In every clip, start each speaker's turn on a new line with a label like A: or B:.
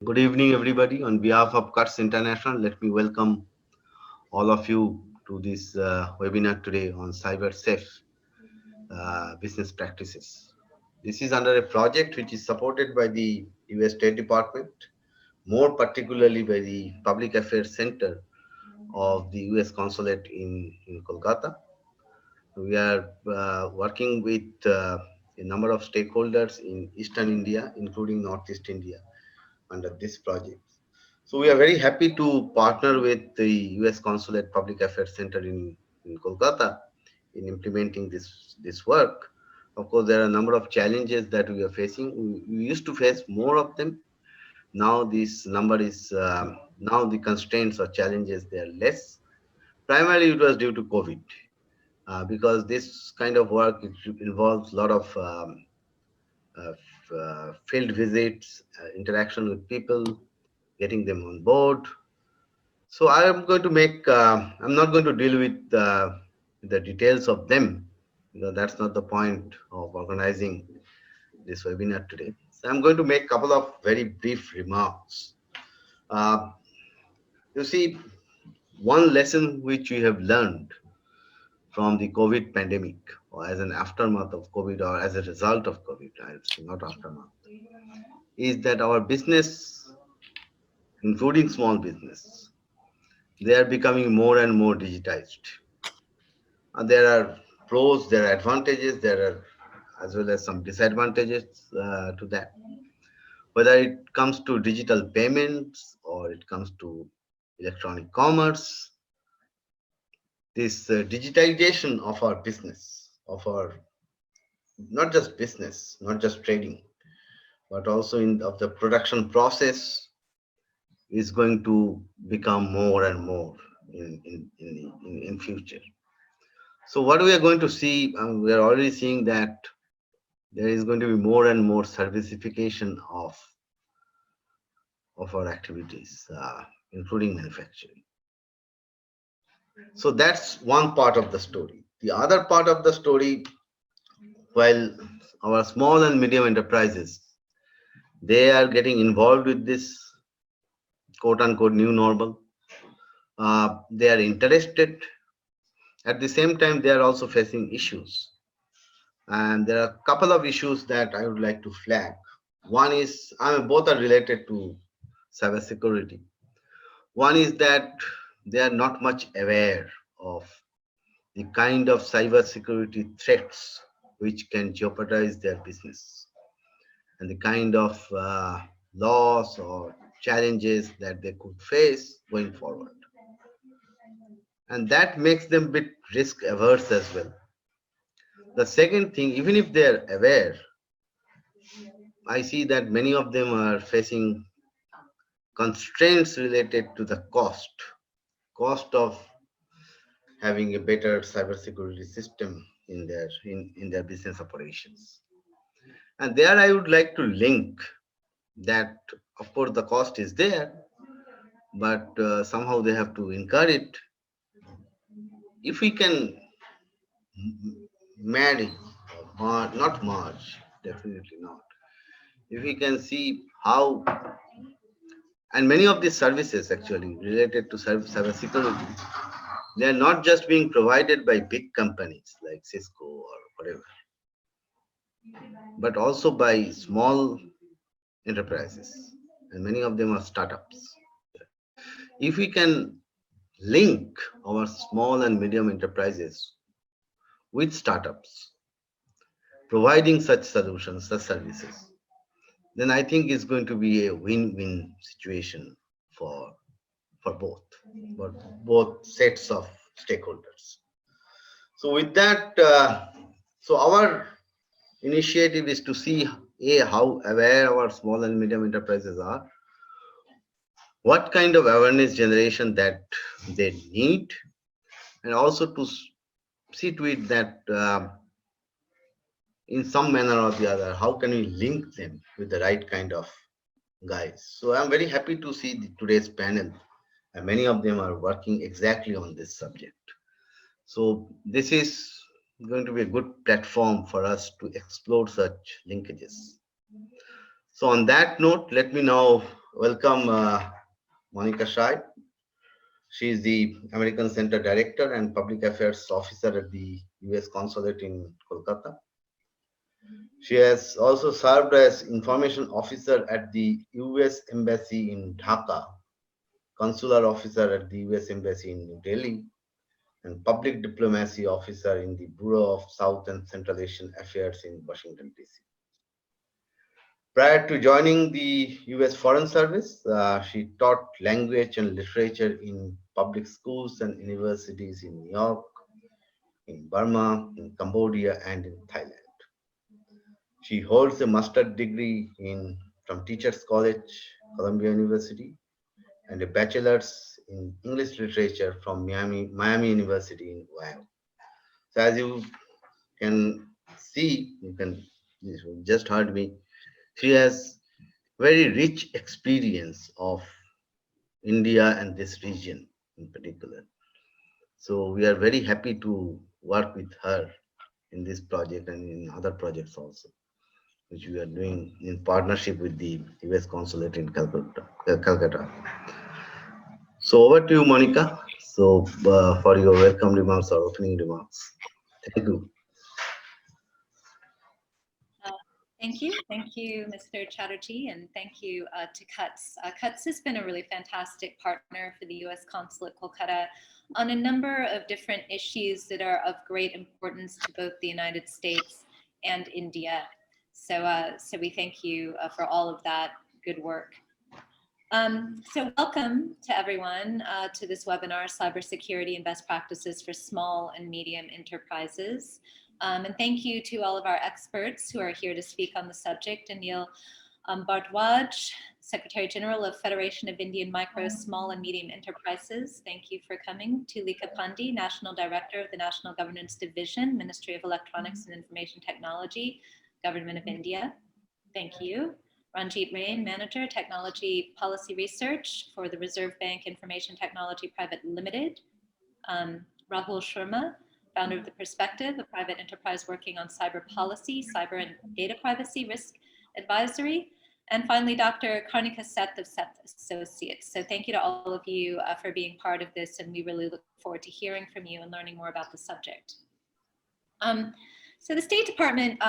A: Good evening, everybody. On behalf of Cuts International, let me welcome all of you to this webinar today on cyber safe business practices. This is under a project which is supported by the US State Department, more particularly by the Public Affairs Center of the US Consulate in Kolkata. We are working with a number of stakeholders in Eastern India, including Northeast India, under this project. So we are very happy to partner with the US Consulate Public Affairs Center in Kolkata in implementing this work. Of course, there are a number of challenges that we are facing. We used to face more of them. Now this number is now the constraints or challenges they are less. Primarily, it was due to COVID because this kind of work it involves a lot of field visits, interaction with people, getting them on board. So I am going to make, I'm not going to deal with the details of them because that's not the point of organizing this webinar today. So I'm going to make a couple of very brief remarks. Uh, you see, one lesson which we have learned from the COVID pandemic or as an aftermath of COVID or as a result of COVID, I'll say not aftermath, is that our business, including small business, they are becoming more and more digitized. There are pros, there are advantages, there are as well as some disadvantages to that. Whether it comes to digital payments or it comes to electronic commerce, this digitization of our business, of our not just business, not just trading, but also in of the production process is going to become more and more in future. So what we are going to see, we are already seeing that there is going to be more and more servicification of our activities, including manufacturing. So that's one part of the story. The other part of the story, while our small and medium enterprises, they are getting involved with this quote unquote new normal. They are interested. At the same time, they are also facing issues. And there are a couple of issues that I would like to flag. One is, I mean, both are related to cybersecurity. One is that they are not much aware of the kind of cybersecurity threats which can jeopardize their business and the kind of loss or challenges that they could face going forward. And that makes them a bit risk averse as well. The second thing, even if they are aware, I see that many of them are facing constraints related to the cost of having a better cybersecurity system in their business operations. And there I would like to link that of course the cost is there, but somehow they have to incur it. If we can marry, not merge, definitely not. If we can see how, and many of these services actually related to cybersecurity, they are not just being provided by big companies like Cisco or whatever, but also by small enterprises, and many of them are startups. If we can link our small and medium enterprises with startups, providing such solutions, such services, then I think it's going to be a win-win situation for for both, for both sets of stakeholders. So with that, so our initiative is to see how aware our small and medium enterprises are, what kind of awareness generation that they need, and also to see to it that in some manner or the other, how can we link them with the right kind of guys. So I'm very happy to see today's panel, and many of them are working exactly on this subject. So this is going to be a good platform for us to explore such linkages. So on that note, let me now welcome Monica Shai. She is the American Center Director and Public Affairs Officer at the US Consulate in Kolkata. She has also served as Information Officer at the US Embassy in Dhaka, Consular Officer at the US Embassy in New Delhi, and Public Diplomacy Officer in the Bureau of South and Central Asian Affairs in Washington, D.C. Prior to joining the US Foreign Service, she taught language and literature in public schools and universities in New York, in Burma, in Cambodia, and in Thailand. She holds a master's degree from Teachers College, Columbia University, and a bachelor's in English literature from Miami University in Ohio. So as you can see, you just heard me, she has very rich experience of India and this region in particular. So we are very happy to work with her in this project and in other projects also, which we are doing in partnership with the US Consulate in Calcutta. So over to you, Monica. So for your welcome remarks or opening remarks. Thank you.
B: Thank you, Mr. Chatterjee, and thank you to CUTS. CUTS has been a really fantastic partner for the U.S. Consulate Kolkata on a number of different issues that are of great importance to both the United States and India. So we thank you for all of that good work. So welcome to everyone to this webinar, Cybersecurity and Best Practices for Small and Medium Enterprises. And thank you to all of our experts who are here to speak on the subject. Anil Bhardwaj, Secretary General of Federation of Indian Micro, Small and Medium Enterprises. Thank you for coming. Tulika Pandey, National Director of the National Governance Division, Ministry of Electronics and Information Technology, Government of India. Thank you. Ranjit Rain, Manager, Technology Policy Research for the Reserve Bank Information Technology Private Limited. Rahul Sharma, founder of The Perspective, a private enterprise working on cyber policy, cyber and data privacy risk advisory. And finally, Dr. Karnika Seth of Seth Associates. So thank you to all of you for being part of this, and we really look forward to hearing from you and learning more about the subject. So the State Department,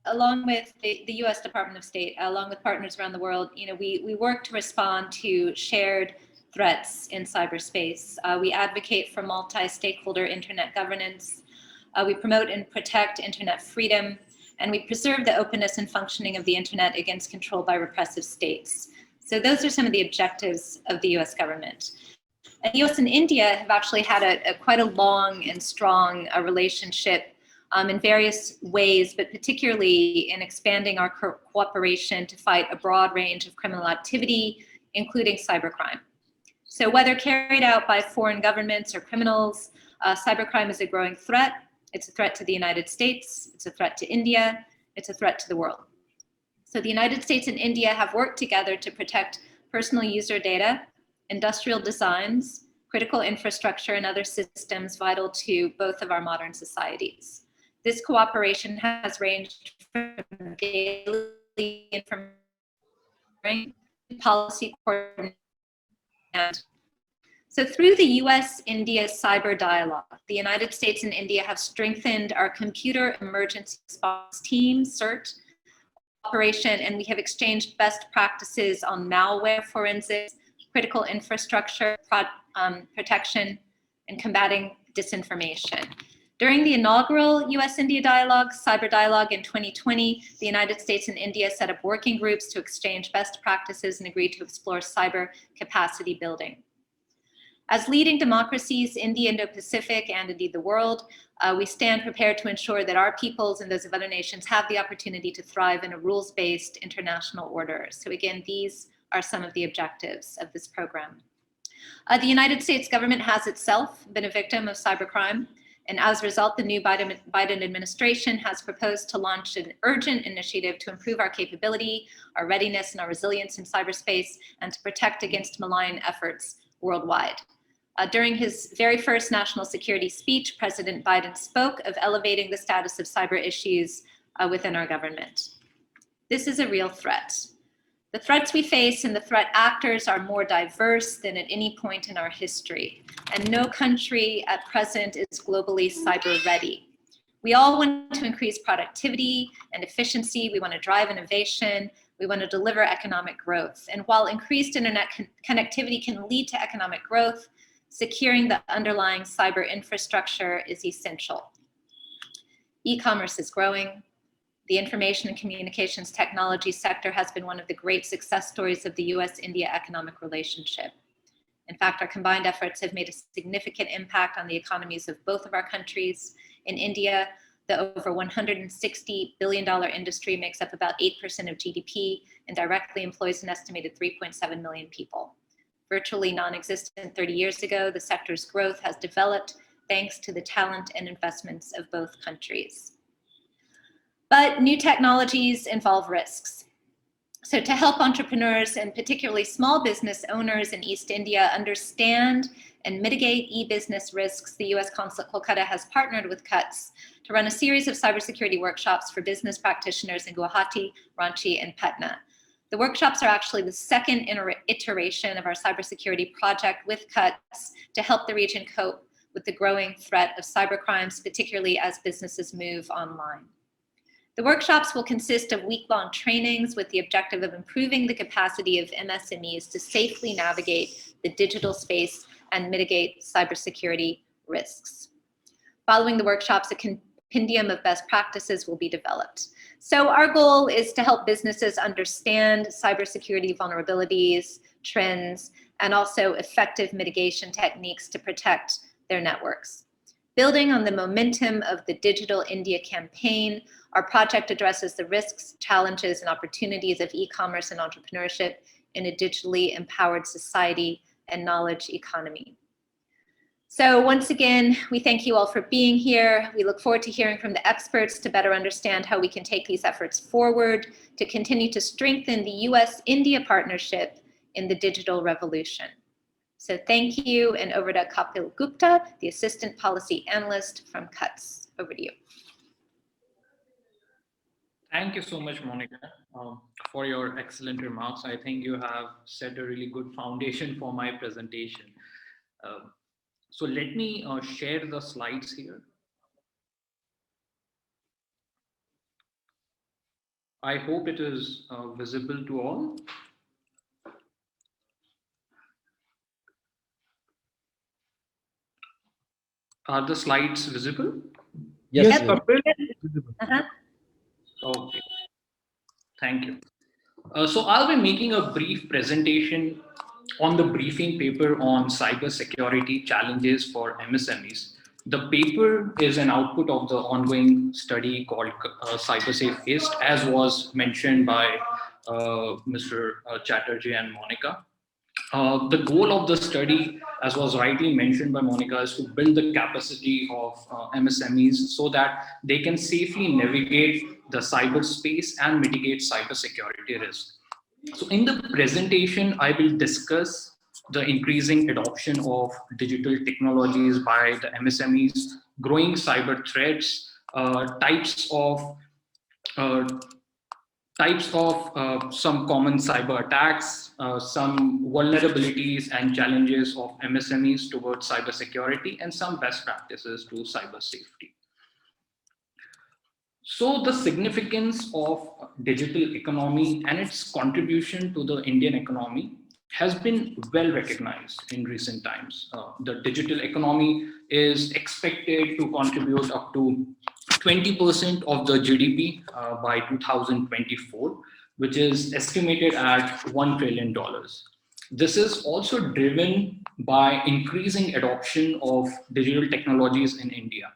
B: along with the U.S. Department of State, along with partners around the world, we work to respond to shared threats in cyberspace. We advocate for multi-stakeholder internet governance. We promote and protect internet freedom, and we preserve the openness and functioning of the internet against control by repressive states. So those are some of the objectives of the US government. And the US and India have actually had quite a long and strong relationship in various ways, but particularly in expanding our cooperation to fight a broad range of criminal activity, including cybercrime. So whether carried out by foreign governments or criminals, cybercrime is a growing threat. It's a threat to the United States. It's a threat to India. It's a threat to the world. So the United States and India have worked together to protect personal user data, industrial designs, critical infrastructure, and other systems vital to both of our modern societies. This cooperation has ranged from daily information, policy coordination. So through the US-India cyber dialogue, the United States and India have strengthened our computer emergency response team, CERT, operation, and we have exchanged best practices on malware forensics, critical infrastructure protection, and combating disinformation. During the inaugural US-India dialogue, cyber dialogue in 2020, the United States and India set up working groups to exchange best practices and agreed to explore cyber capacity building. As leading democracies in the Indo-Pacific and indeed the world, we stand prepared to ensure that our peoples and those of other nations have the opportunity to thrive in a rules-based international order. So again, these are some of the objectives of this program. The United States government has itself been a victim of cybercrime. And as a result, the new Biden administration has proposed to launch an urgent initiative to improve our capability, our readiness, and our resilience in cyberspace, and to protect against malign efforts worldwide. During his very first national security speech, President Biden spoke of elevating the status of cyber issues within our government. This is a real threat. The threats we face and the threat actors are more diverse than at any point in our history, and no country at present is globally cyber ready. We all want to increase productivity and efficiency. We want to drive innovation. We want to deliver economic growth. And while increased internet connectivity can lead to economic growth, securing the underlying cyber infrastructure is essential. E-commerce is growing. The information and communications technology sector has been one of the great success stories of the US-India economic relationship. In fact, our combined efforts have made a significant impact on the economies of both of our countries. In India, the over $160 billion industry makes up about 8% of GDP and directly employs an estimated 3.7 million people. Virtually non-existent 30 years ago, the sector's growth has developed thanks to the talent and investments of both countries. But new technologies involve risks. So to help entrepreneurs and particularly small business owners in East India understand and mitigate e-business risks, the US Consulate Kolkata has partnered with CUTS to run a series of cybersecurity workshops for business practitioners in Guwahati, Ranchi, and Patna. The workshops are actually the second iteration of our cybersecurity project with CUTS to help the region cope with the growing threat of cybercrimes, particularly as businesses move online. The workshops will consist of week-long trainings with the objective of improving the capacity of MSMEs to safely navigate the digital space and mitigate cybersecurity risks. Following the workshops, a compendium of best practices will be developed. So our goal is to help businesses understand cybersecurity vulnerabilities, trends, and also effective mitigation techniques to protect their networks. Building on the momentum of the Digital India campaign, our project addresses the risks, challenges, and opportunities of e-commerce and entrepreneurship in a digitally empowered society and knowledge economy. So once again, we thank you all for being here. We look forward to hearing from the experts to better understand how we can take these efforts forward to continue to strengthen the US-India partnership in the digital revolution. So thank you, and over to Kapil Gupta, the Assistant Policy Analyst from CUTS. Over to you.
C: Thank you so much, Monica, for your excellent remarks. I think you have set a really good foundation for my presentation. So let me share the slides here. I hope it is visible to all. Are the slides visible?
D: Yes,
C: Kapil?
B: Uh-huh.
C: Okay, thank you. So I'll be making a brief presentation on the briefing paper on cybersecurity challenges for MSMEs. The paper is an output of the ongoing study called CyberSafe East, as was mentioned by Mr. Chatterjee and Monica. The goal of the study, as was rightly mentioned by Monica, is to build the capacity of MSMEs so that they can safely navigate the cyberspace and mitigate cybersecurity risk. So in the presentation, I will discuss the increasing adoption of digital technologies by the MSMEs, growing cyber threats, types of some common cyber attacks, some vulnerabilities and challenges of MSMEs towards cybersecurity, and some best practices to cyber safety. So the significance of digital economy and its contribution to the Indian economy has been well recognized in recent times. The digital economy is expected to contribute up to 20% of the GDP by 2024, which is estimated at $1 trillion. This is also driven by increasing adoption of digital technologies in India.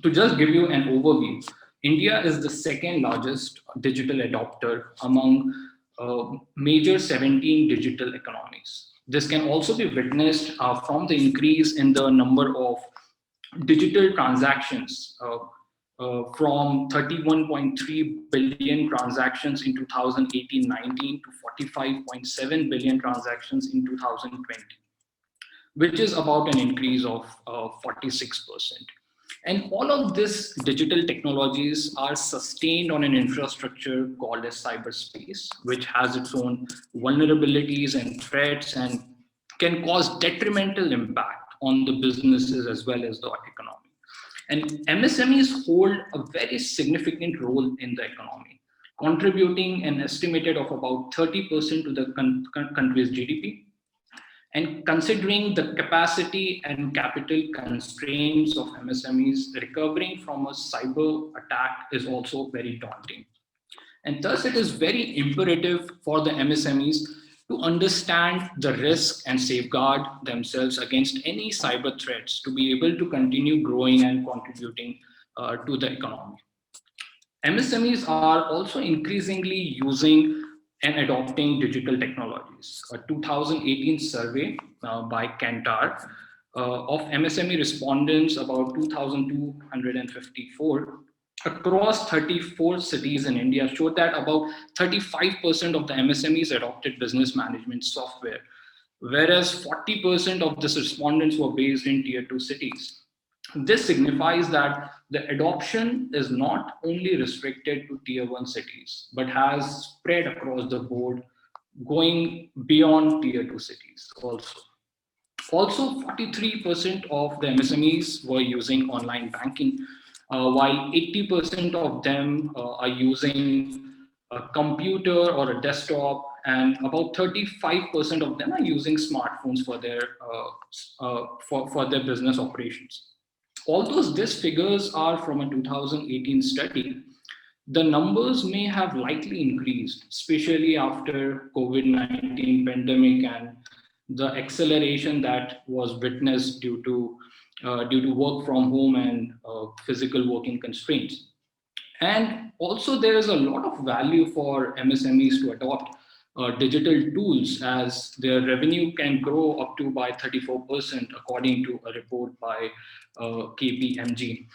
C: To just give you an overview, India is the second largest digital adopter among major 17 digital economies. This can also be witnessed from the increase in the number of digital transactions from 31.3 billion transactions in 2018-19 to 45.7 billion transactions in 2020, which is about an increase of 46%. And all of these digital technologies are sustained on an infrastructure called as cyberspace, which has its own vulnerabilities and threats and can cause detrimental impact on the businesses as well as the economy. And MSMEs hold a very significant role in the economy, contributing an estimated of about 30% to the country's GDP. And considering the capacity and capital constraints of MSMEs, recovering from a cyber attack is also very daunting. And thus, it is very imperative for the MSMEs to understand the risk and safeguard themselves against any cyber threats to be able to continue growing and contributing to the economy. MSMEs are also increasingly using and adopting digital technologies. A 2018 survey by Kantar of MSME respondents, about 2,254 across 34 cities in India, showed that about 35% of the MSMEs adopted business management software, whereas 40% of these respondents were based in tier 2 cities. This signifies that the adoption is not only restricted to tier 1 cities, but has spread across the board, going beyond tier 2 cities also. Also, 43% of the MSMEs were using online banking, while 80% of them are using a computer or a desktop, and about 35% of them are using smartphones for their business operations. Although these figures are from a 2018 study, the numbers may have likely increased, especially after COVID-19 pandemic and the acceleration that was witnessed due to work from home and physical working constraints. And also, there is a lot of value for MSMEs to adopt digital tools, as their revenue can grow up to by 34%, according to a report by KPMG.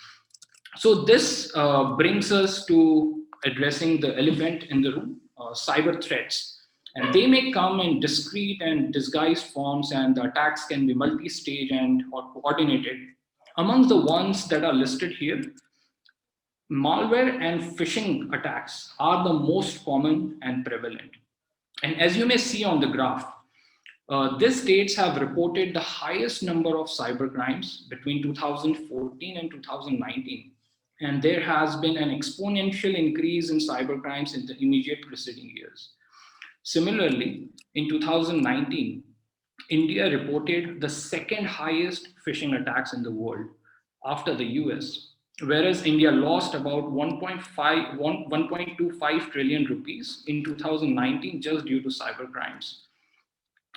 C: So this brings us to addressing the elephant in the room, cyber threats. And they may come in discrete and disguised forms, and the attacks can be multi-stage and or coordinated. Among the ones that are listed here, malware and phishing attacks are the most common and prevalent. And as you may see on the graph, these states have reported the highest number of cyber crimes between 2014 and 2019. And there has been an exponential increase in cyber crimes in the immediate preceding years. Similarly, in 2019, India reported the second highest phishing attacks in the world after the US, whereas India lost about 1.25 trillion rupees in 2019 just due to cyber crimes.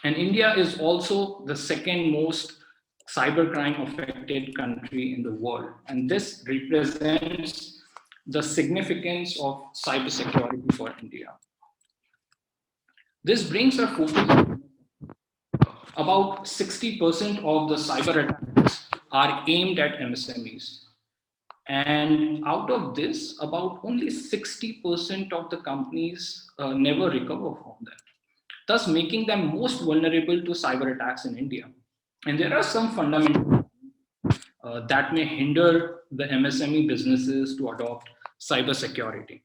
C: And India is also the second most cybercrime affected country in the world. And this represents the significance of cybersecurity for India. This brings our focus. About 60% of the cyber attacks are aimed at MSMEs. And out of this, about only 60% of the companies never recover from that, thus making them most vulnerable to cyber attacks in India. And there are some fundamentals that may hinder the MSME businesses to adopt cybersecurity.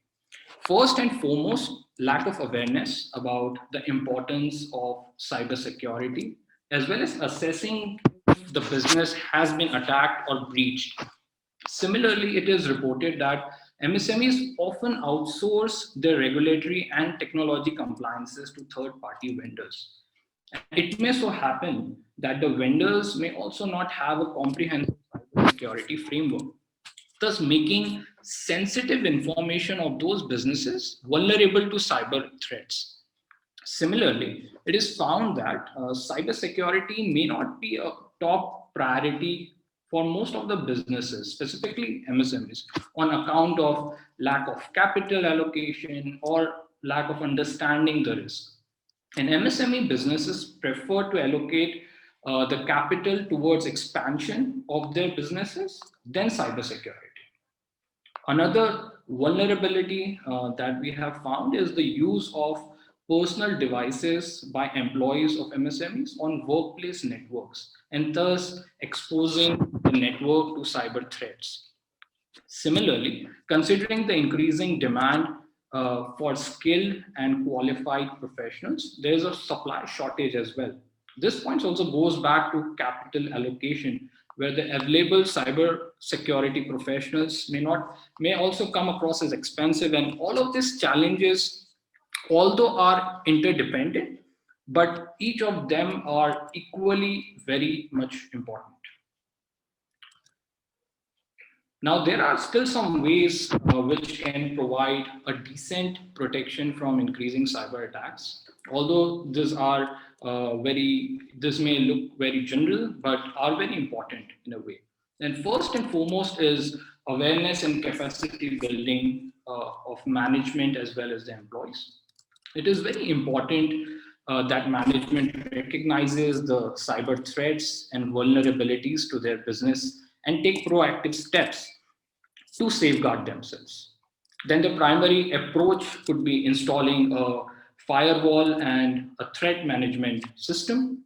C: First and foremost, lack of awareness about the importance of cybersecurity, as well as assessing if the business has been attacked or breached. Similarly, it is reported that MSMEs often outsource their regulatory and technology compliances to third-party vendors. It may so happen that the vendors may also not have a comprehensive cybersecurity framework, thus making sensitive information of those businesses vulnerable to cyber threats. Similarly, it is found that cybersecurity may not be a top priority for most of the businesses, specifically MSMEs, on account of lack of capital allocation or lack of understanding the risk. And MSME businesses prefer to allocate the capital towards expansion of their businesses than cybersecurity. Another vulnerability that we have found is the use of personal devices by employees of MSMEs on workplace networks and thus exposing the network to cyber threats. Similarly, considering the increasing demand for skilled and qualified professionals, there is a supply shortage as well. This point also goes back to capital allocation, where the available cyber security professionals may also come across as expensive, and all of these challenges, although are interdependent, but each of them are equally very much important. Now, there are still some ways which can provide a decent protection from increasing cyber attacks. Although this may look very general, but are very important in a way. And first and foremost is awareness and capacity building of management as well as the employees. It is very important that management recognizes the cyber threats and vulnerabilities to their business and take proactive steps to safeguard themselves. Then the primary approach could be installing a firewall and a threat management system,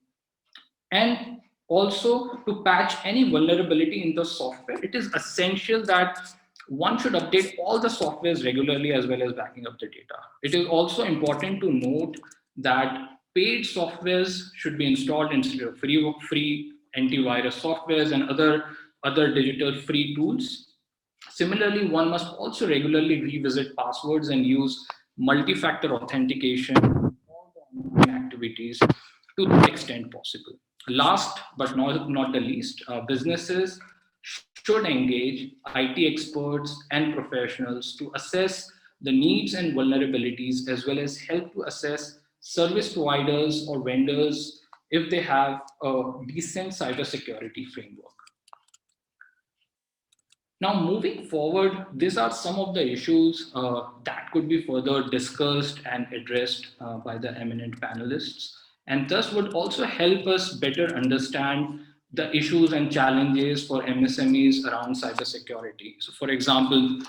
C: and also to patch any vulnerability in the software. It is essential that one should update all the softwares regularly as well as backing up the data. It is also important to note that paid softwares should be installed instead of free antivirus softwares and other digital free tools. Similarly, one must also regularly revisit passwords and use multi-factor authentication for the online activities to the extent possible. Last but not the least, businesses should engage IT experts and professionals to assess the needs and vulnerabilities, as well as help to assess service providers or vendors if they have a decent cybersecurity framework. Now, moving forward, these are some of the issues that could be further discussed and addressed by the eminent panelists, and thus would also help us better understand the issues and challenges for MSMEs around cybersecurity. So, for example,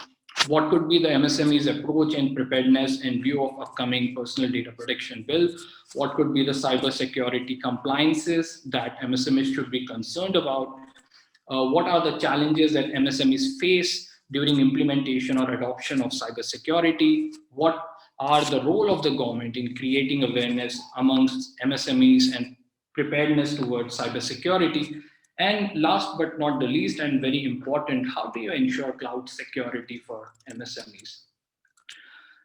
C: what could be the MSME's approach and preparedness in view of upcoming personal data protection bill? What could be the cybersecurity compliances that MSMEs should be concerned about? What are the challenges that MSMEs face during implementation or adoption of cybersecurity? What are the role of the government in creating awareness amongst MSMEs and preparedness towards cybersecurity? And last but not the least, and very important, how do you ensure cloud security for MSMEs?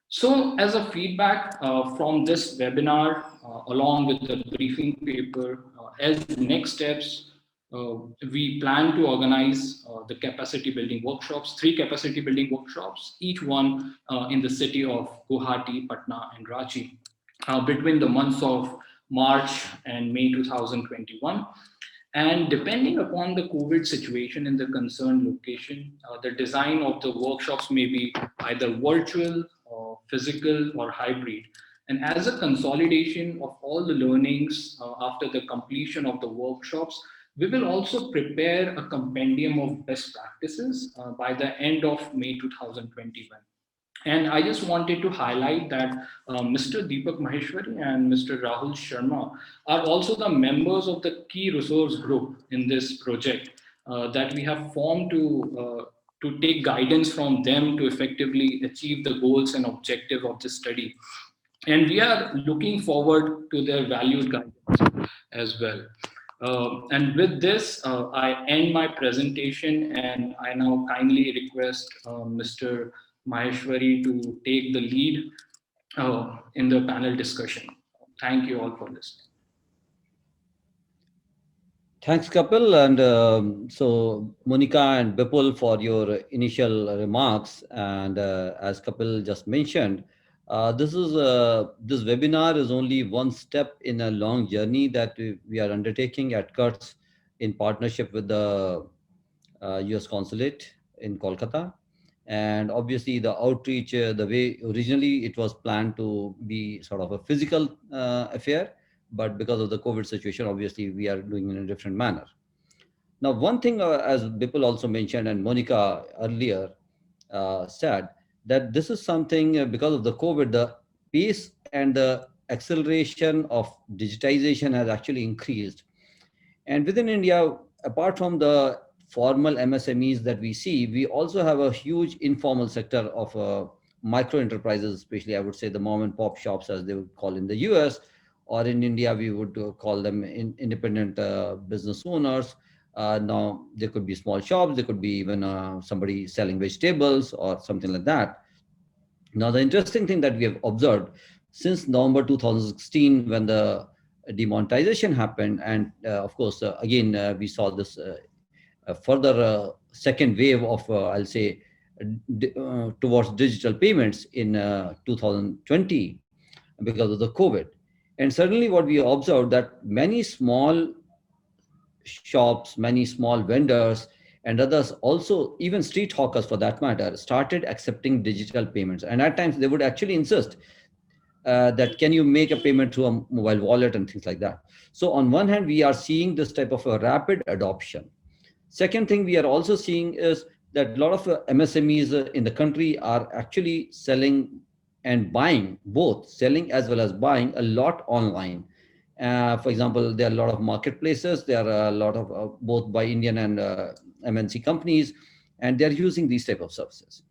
C: So, as a feedback from this webinar, along with the briefing paper, as next steps, we plan to organize the capacity building workshops, 3 capacity building workshops, each one in the city of Guwahati, Patna, and Ranchi, between the months of March and May 2021. And depending upon the COVID situation in the concerned location, the design of the workshops may be either virtual or physical or hybrid. And as a consolidation of all the learnings after the completion of the workshops, we will also prepare a compendium of best practices by the end of May 2021. And I just wanted to highlight that Mr. Deepak Maheshwari and Mr. Rahul Sharma are also the members of the key resource group in this project that we have formed to take guidance from them to effectively achieve the goals and objective of this study. And we are looking forward to their valued guidance as well. And with this, I end my presentation, and I now kindly request Mr. Maheshwari to take the lead in the panel discussion. Thank you all for listening.
D: Thanks, Kapil. And so, Monica and Bipul, for your initial remarks. And as Kapil just mentioned, this webinar is only one step in a long journey that we are undertaking at CUTS in partnership with the US Consulate in Kolkata. And obviously, the outreach, the way originally it was planned to be sort of a physical affair, but because of the COVID situation, obviously, we are doing it in a different manner. Now, one thing, as Bipul also mentioned and Monica earlier said, that this is something because of the COVID, the pace and the acceleration of digitization has actually increased. And within India, apart from the formal MSMEs that we see, we also have a huge informal sector of micro enterprises, especially I would say the mom and pop shops, as they would call in the US, or in India, we would call them independent business owners. Now, there could be small shops, there could be even somebody selling vegetables or something like that. Now, the interesting thing that we have observed since November 2016, when the demonetization happened, and of course, again, we saw this further second wave of, I'll say, towards digital payments in 2020 because of the COVID. And suddenly, what we observed that many small shops, many small vendors, and others also, even street hawkers for that matter, started accepting digital payments. And at times, they would actually insist that can you make a payment through a mobile wallet and things like that. So on one hand, we are seeing this type of a rapid adoption. Second thing we are also seeing is that a lot of MSMEs in the country are actually selling and buying, both selling as well as buying a lot online. For example, there are a lot of marketplaces, there are a lot of both by Indian and MNC companies, and they're using these type of services.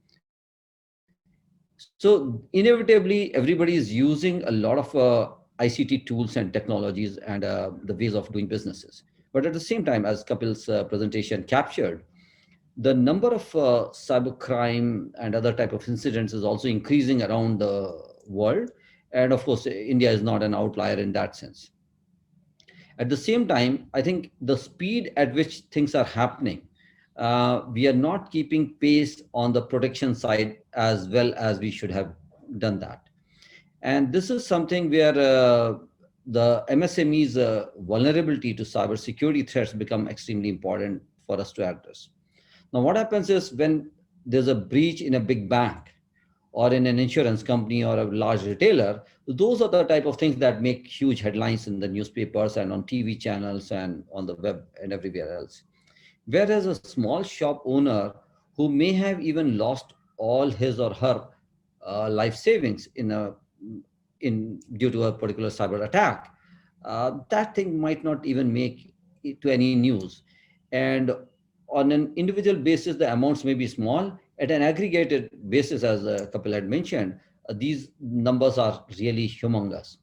D: So inevitably, everybody is using a lot of ICT tools and technologies and the ways of doing businesses. But at the same time, as Kapil's presentation captured, the number of cybercrime and other type of incidents is also increasing around the world. And of course, India is not an outlier in that sense. At the same time, I think the speed at which things are happening, we are not keeping pace on the protection side as well as we should have done that. And this is something where the MSME's vulnerability to cybersecurity threats become extremely important for us to address. Now, what happens is when there's a breach in a big bank or in an insurance company or a large retailer, those are the type of things that make huge headlines in the newspapers and on TV channels and on the web and everywhere else. Whereas a small shop owner who may have even lost all his or her life savings in due to a particular cyber attack, that thing might not even make it to any news. And on an individual basis, the amounts may be small. At an aggregated basis, as Kapil had mentioned, these numbers are really humongous.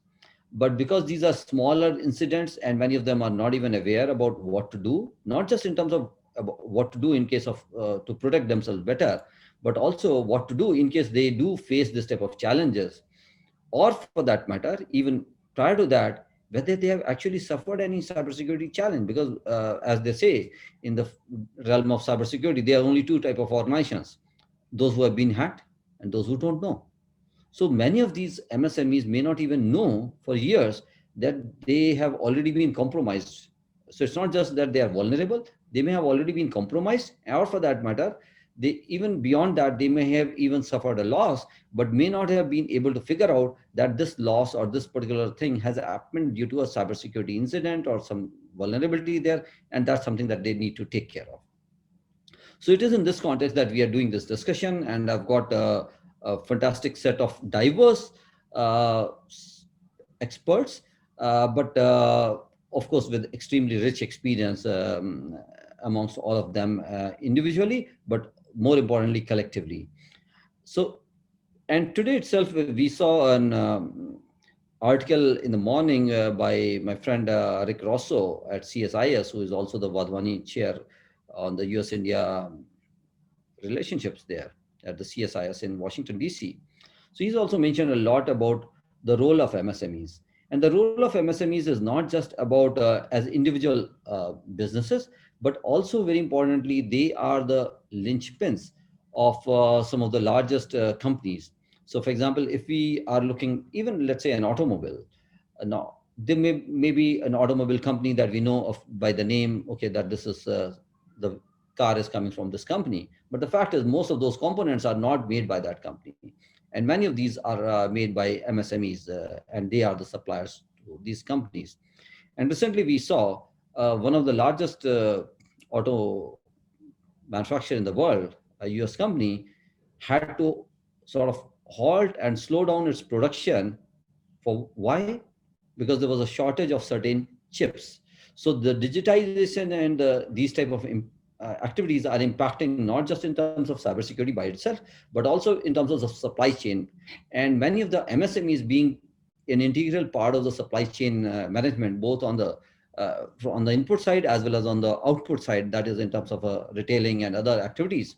D: But because these are smaller incidents and many of them are not even aware about what to do, not just in terms of about what to do in case of to protect themselves better, but also what to do in case they do face this type of challenges, or for that matter, even prior to that, whether they have actually suffered any cybersecurity challenge. Because as they say, in the realm of cybersecurity, there are only two type of organizations: those who have been hacked and those who don't know. So many of these MSMEs may not even know for years that they have already been compromised. So it's not just that they are vulnerable, they may have already been compromised, or for that matter, they even beyond that, they may have even suffered a loss, but may not have been able to figure out that this loss or this particular thing has happened due to a cybersecurity incident or some vulnerability there, and that's something that they need to take care of. So it is in this context that we are doing this discussion, and I've got a fantastic set of diverse experts, but of course with extremely rich experience amongst all of them individually, but more importantly collectively. So, and today itself we saw an article in the morning by my friend Rick Rosso at CSIS, who is also the Wadhwani chair on the US-India relationships there at the CSIS in Washington, D.C. So he's also mentioned a lot about the role of MSMEs. And the role of MSMEs is not just about as individual businesses, but also very importantly, they are the linchpins of some of the largest companies. So for example, if we are looking, even let's say an automobile, now there may be an automobile company that we know of by the name, okay, that this is the car is coming from this company. But the fact is, most of those components are not made by that company. And many of these are made by MSMEs, and they are the suppliers to these companies. And recently we saw one of the largest auto manufacturer in the world, a US company, had to sort of halt and slow down its production For why? Because there was a shortage of certain chips. So the digitization and these type of activities are impacting not just in terms of cybersecurity by itself, but also in terms of the supply chain. And many of the MSMEs being an integral part of the supply chain management, both on the input side as well as on the output side, that is in terms of retailing and other activities.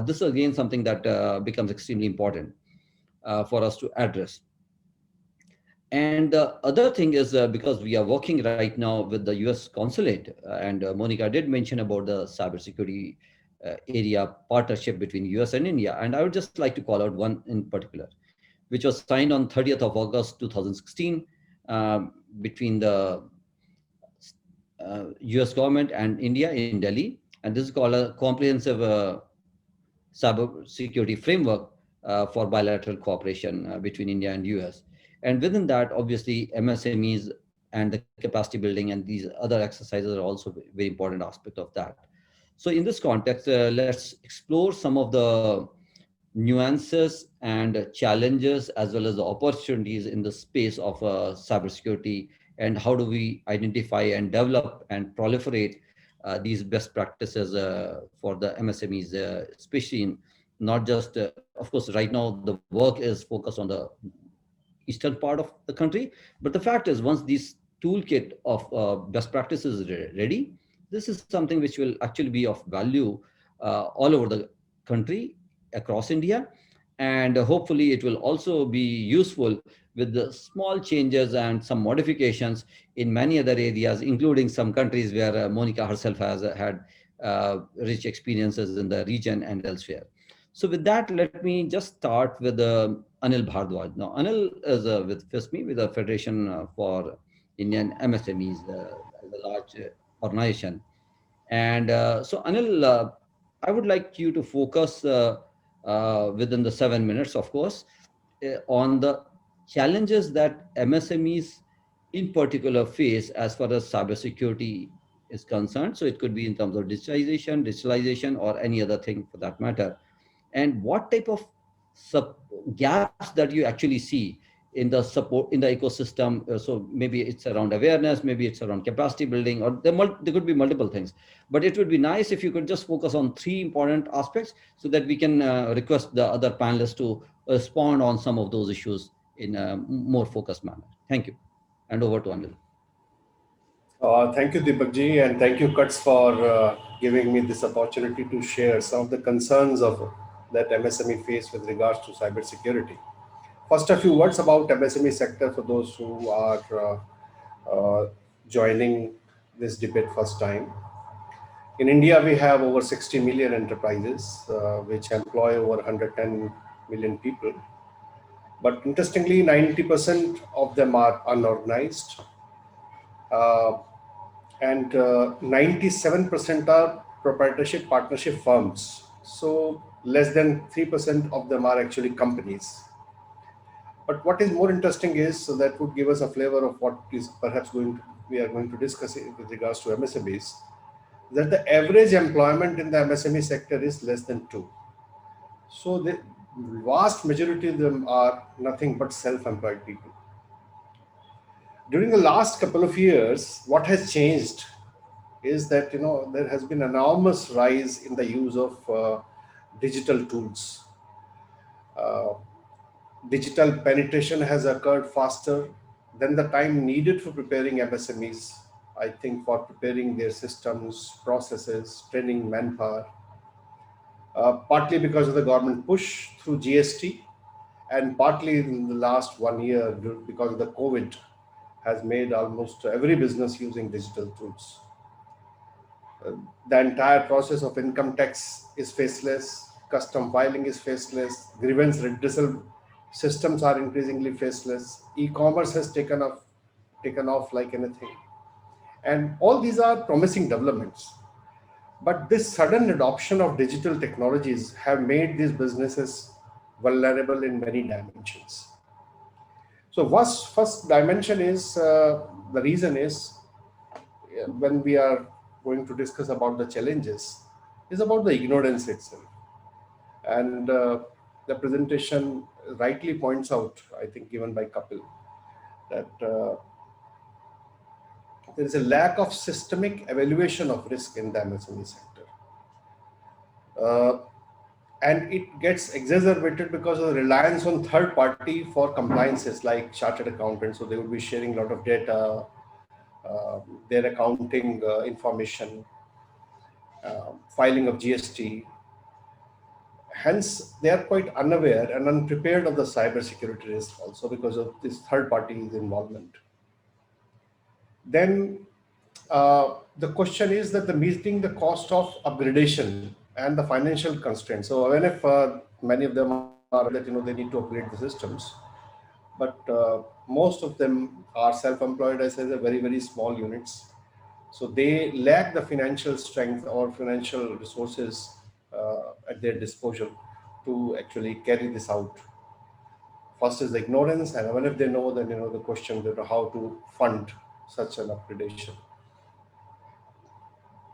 D: This is again something that becomes extremely important for us to address. And the other thing is because we are working right now with the US consulate, and Monica did mention about the cybersecurity area partnership between US and India. And I would just like to call out one in particular, which was signed on 30th of August 2016 between the US government and India in Delhi. And this is called a comprehensive cybersecurity framework for bilateral cooperation between India and US. And within that, obviously, MSMEs and the capacity building and these other exercises are also very important aspect of that. So in this context, let's explore some of the nuances and challenges as well as the opportunities in the space of cybersecurity, and how do we identify and develop and proliferate these best practices for the MSMEs, especially in not just, of course, right now the work is focused on the eastern part of the country. But the fact is, once this toolkit of best practices is ready, this is something which will actually be of value all over the country, across India. And hopefully it will also be useful with the small changes and some modifications in many other areas, including some countries where Monica herself has had rich experiences in the region and elsewhere. So with that, let me just start with Anil Bhardwaj. Now, Anil is with FISME, with the Federation for Indian MSMEs, a large organization. And so, Anil, I would like you to focus within the 7 minutes, of course, on the challenges that MSMEs in particular face as far as cybersecurity is concerned. So it could be in terms of digitalization, or any other thing for that matter. And what type of sub gaps that you actually see in the support in the ecosystem. So maybe it's around awareness, maybe it's around capacity building, or there could be multiple things. But it would be nice if you could just focus on three important aspects, so that we can request the other panelists to respond on some of those issues in a more focused manner. Thank you. And over to Anil.
E: Thank you, Deepak ji, and thank you, Cuts, for giving me this opportunity to share some of the concerns of that MSME face with regards to cybersecurity. First, a few words about MSME sector for those who are joining this debate first time. In India, we have over 60 million enterprises which employ over 110 million people. But interestingly, 90% of them are unorganized. And 97% are proprietorship partnership firms. So less than 3% of them are actually companies. But what is more interesting is, so that would give us a flavor of what is perhaps we are going to discuss with regards to MSMEs, that the average employment in the MSME sector is less than 2. So the vast majority of them are nothing but self-employed people. During the last couple of years, what has changed is that there has been enormous rise in the use of digital tools. Digital penetration has occurred faster than the time needed for preparing MSMEs. I think for preparing their systems, processes, training manpower, partly because of the government push through GST, and partly in the last 1 year because of the COVID has made almost every business using digital tools. The entire process of income tax is faceless, custom filing is faceless, grievance redressal systems are increasingly faceless, e-commerce has taken off like anything. And all these are promising developments. But this sudden adoption of digital technologies have made these businesses vulnerable in many dimensions. So first dimension is, the reason is, when we are going to discuss about the challenges, is about the ignorance itself. And the presentation rightly points out, I think given by Kapil, that there is a lack of systemic evaluation of risk in the MSME sector. Uh, and it gets exacerbated because of the reliance on third party for compliances like chartered accountants. So they would be sharing a lot of data, their accounting information, filing of GST. Hence, they are quite unaware and unprepared of the cybersecurity risk also because of this third party's involvement. Then the question is that the meeting the cost of upgradation and the financial constraints. So even if many of them are aware that they need to upgrade the systems, but most of them are self-employed as a very small units. So they lack the financial strength or financial resources at their disposal to actually carry this out. First is the ignorance, and even if they know, then the question that how to fund such an upgradation.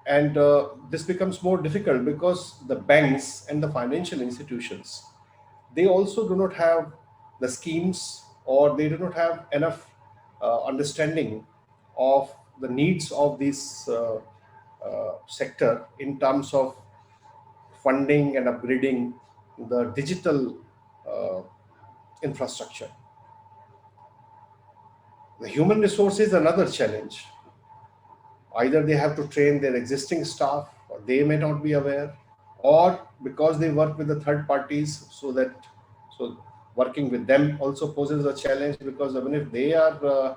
E: And this becomes more difficult because the banks and the financial institutions, they also do not have the schemes, or they do not have enough understanding of the needs of this sector in terms of funding and upgrading the digital uh, infrastructure. The human resource is another challenge. Either they have to train their existing staff, or they may not be aware, or because they work with the third parties, so working with them also poses a challenge, because even if they are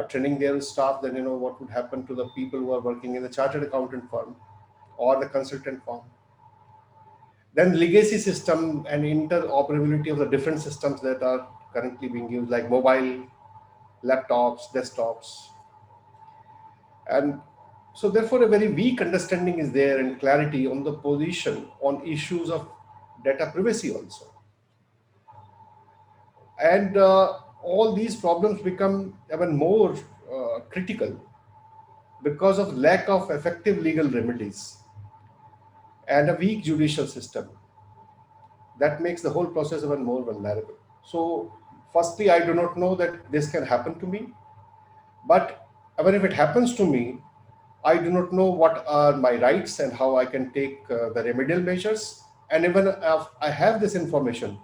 E: training their staff, then what would happen to the people who are working in the chartered accountant firm or the consultant firm. Then legacy system and interoperability of the different systems that are currently being used, like mobile, laptops, desktops. And so therefore a very weak understanding is there and clarity on the position on issues of data privacy also. And all these problems become even more critical because of lack of effective legal remedies and a weak judicial system that makes the whole process even more vulnerable. So firstly, I do not know that this can happen to me, but even if it happens to me, I do not know what are my rights and how I can take the remedial measures. And even if I have this information,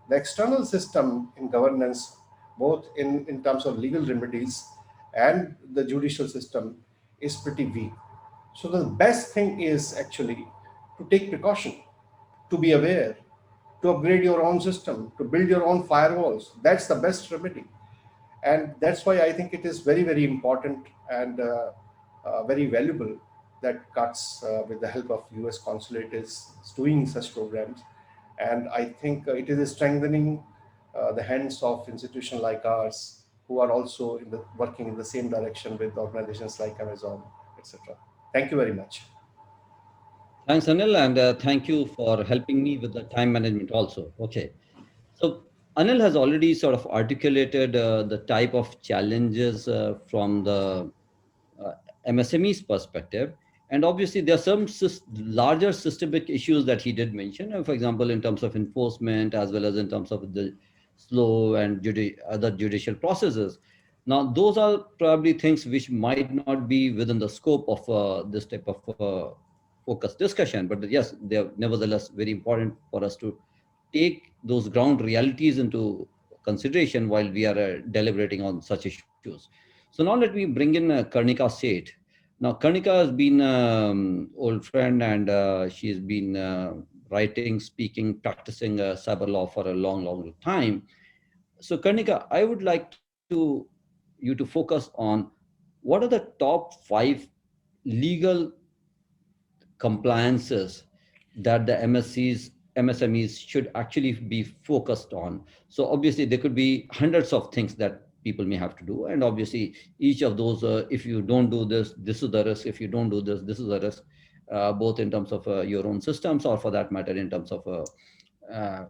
E: the external system in governance, both in terms of legal remedies and the judicial system, is pretty weak. So the best thing is actually to take precaution, to be aware, to upgrade your own system, to build your own firewalls. That's the best remedy. And that's why I think it is very important and very valuable that cuts with the help of US consulate is doing such programs. And I think it is strengthening the hands of institutions like ours, who are also working in the same direction with organizations like Amazon, etc. Thank you very much.
D: Thanks, Anil, and thank you for helping me with the time management also. Okay. So Anil has already sort of articulated the type of challenges from the uh, MSME's perspective. And obviously, there are some larger systemic issues that he did mention, for example, in terms of enforcement, as well as in terms of the slow and other judicial processes. Now, those are probably things which might not be within the scope of this type of focused discussion. But yes, they are nevertheless very important for us to take those ground realities into consideration while we are deliberating on such issues. So now let me bring in Karnika Seth. Now, Karnika has been old friend, and she's been writing, speaking, practicing cyber law for a long time. So, Karnika, I would like you to focus on what are the top five legal compliances that the MSMEs should actually be focused on. So obviously there could be hundreds of things that people may have to do, and obviously each of those, if you don't do this, this is the risk. If you don't do this, this is the risk, both in terms of your own systems, or for that matter, in terms of uh,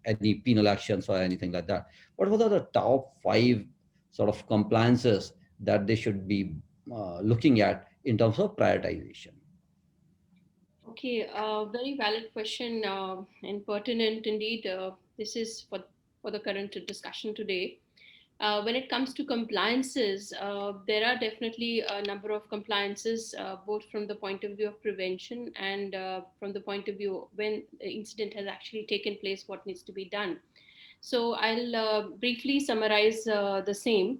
D: any penal actions or anything like that. What are the top five sort of compliances that they should be looking at in terms of prioritization?
F: Okay, very valid question and pertinent indeed. This is for the current discussion today. When it comes to compliances, there are definitely a number of compliances, both from the point of view of prevention and from the point of view when the incident has actually taken place, what needs to be done. So I'll briefly summarize the same.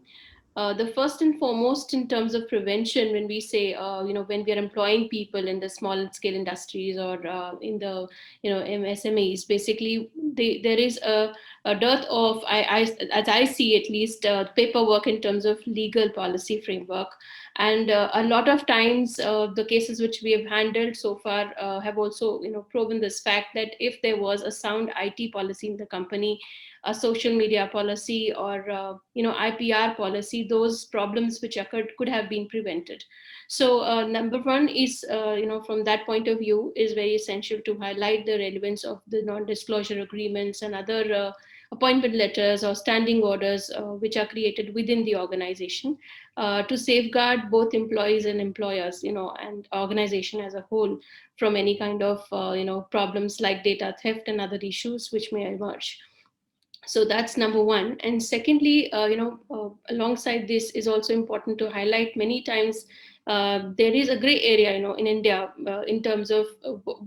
F: The first and foremost in terms of prevention, when we say, when we are employing people in the small scale industries or in the, MSMEs, basically there is a dearth of, as I see at least, paperwork in terms of legal policy framework. And a lot of times, the cases which we have handled so far have also, proven this fact that if there was a sound IT policy in the company, a social media policy, or IPR policy, those problems which occurred could have been prevented. So number one is, from that point of view, is very essential to highlight the relevance of the non-disclosure agreements and other appointment letters or standing orders which are created within the organization to safeguard both employees and employers, and organization as a whole, from any kind of problems like data theft and other issues which may emerge. So that's number one. And secondly, alongside this is also important to highlight, many times there is a gray area, in India, in terms of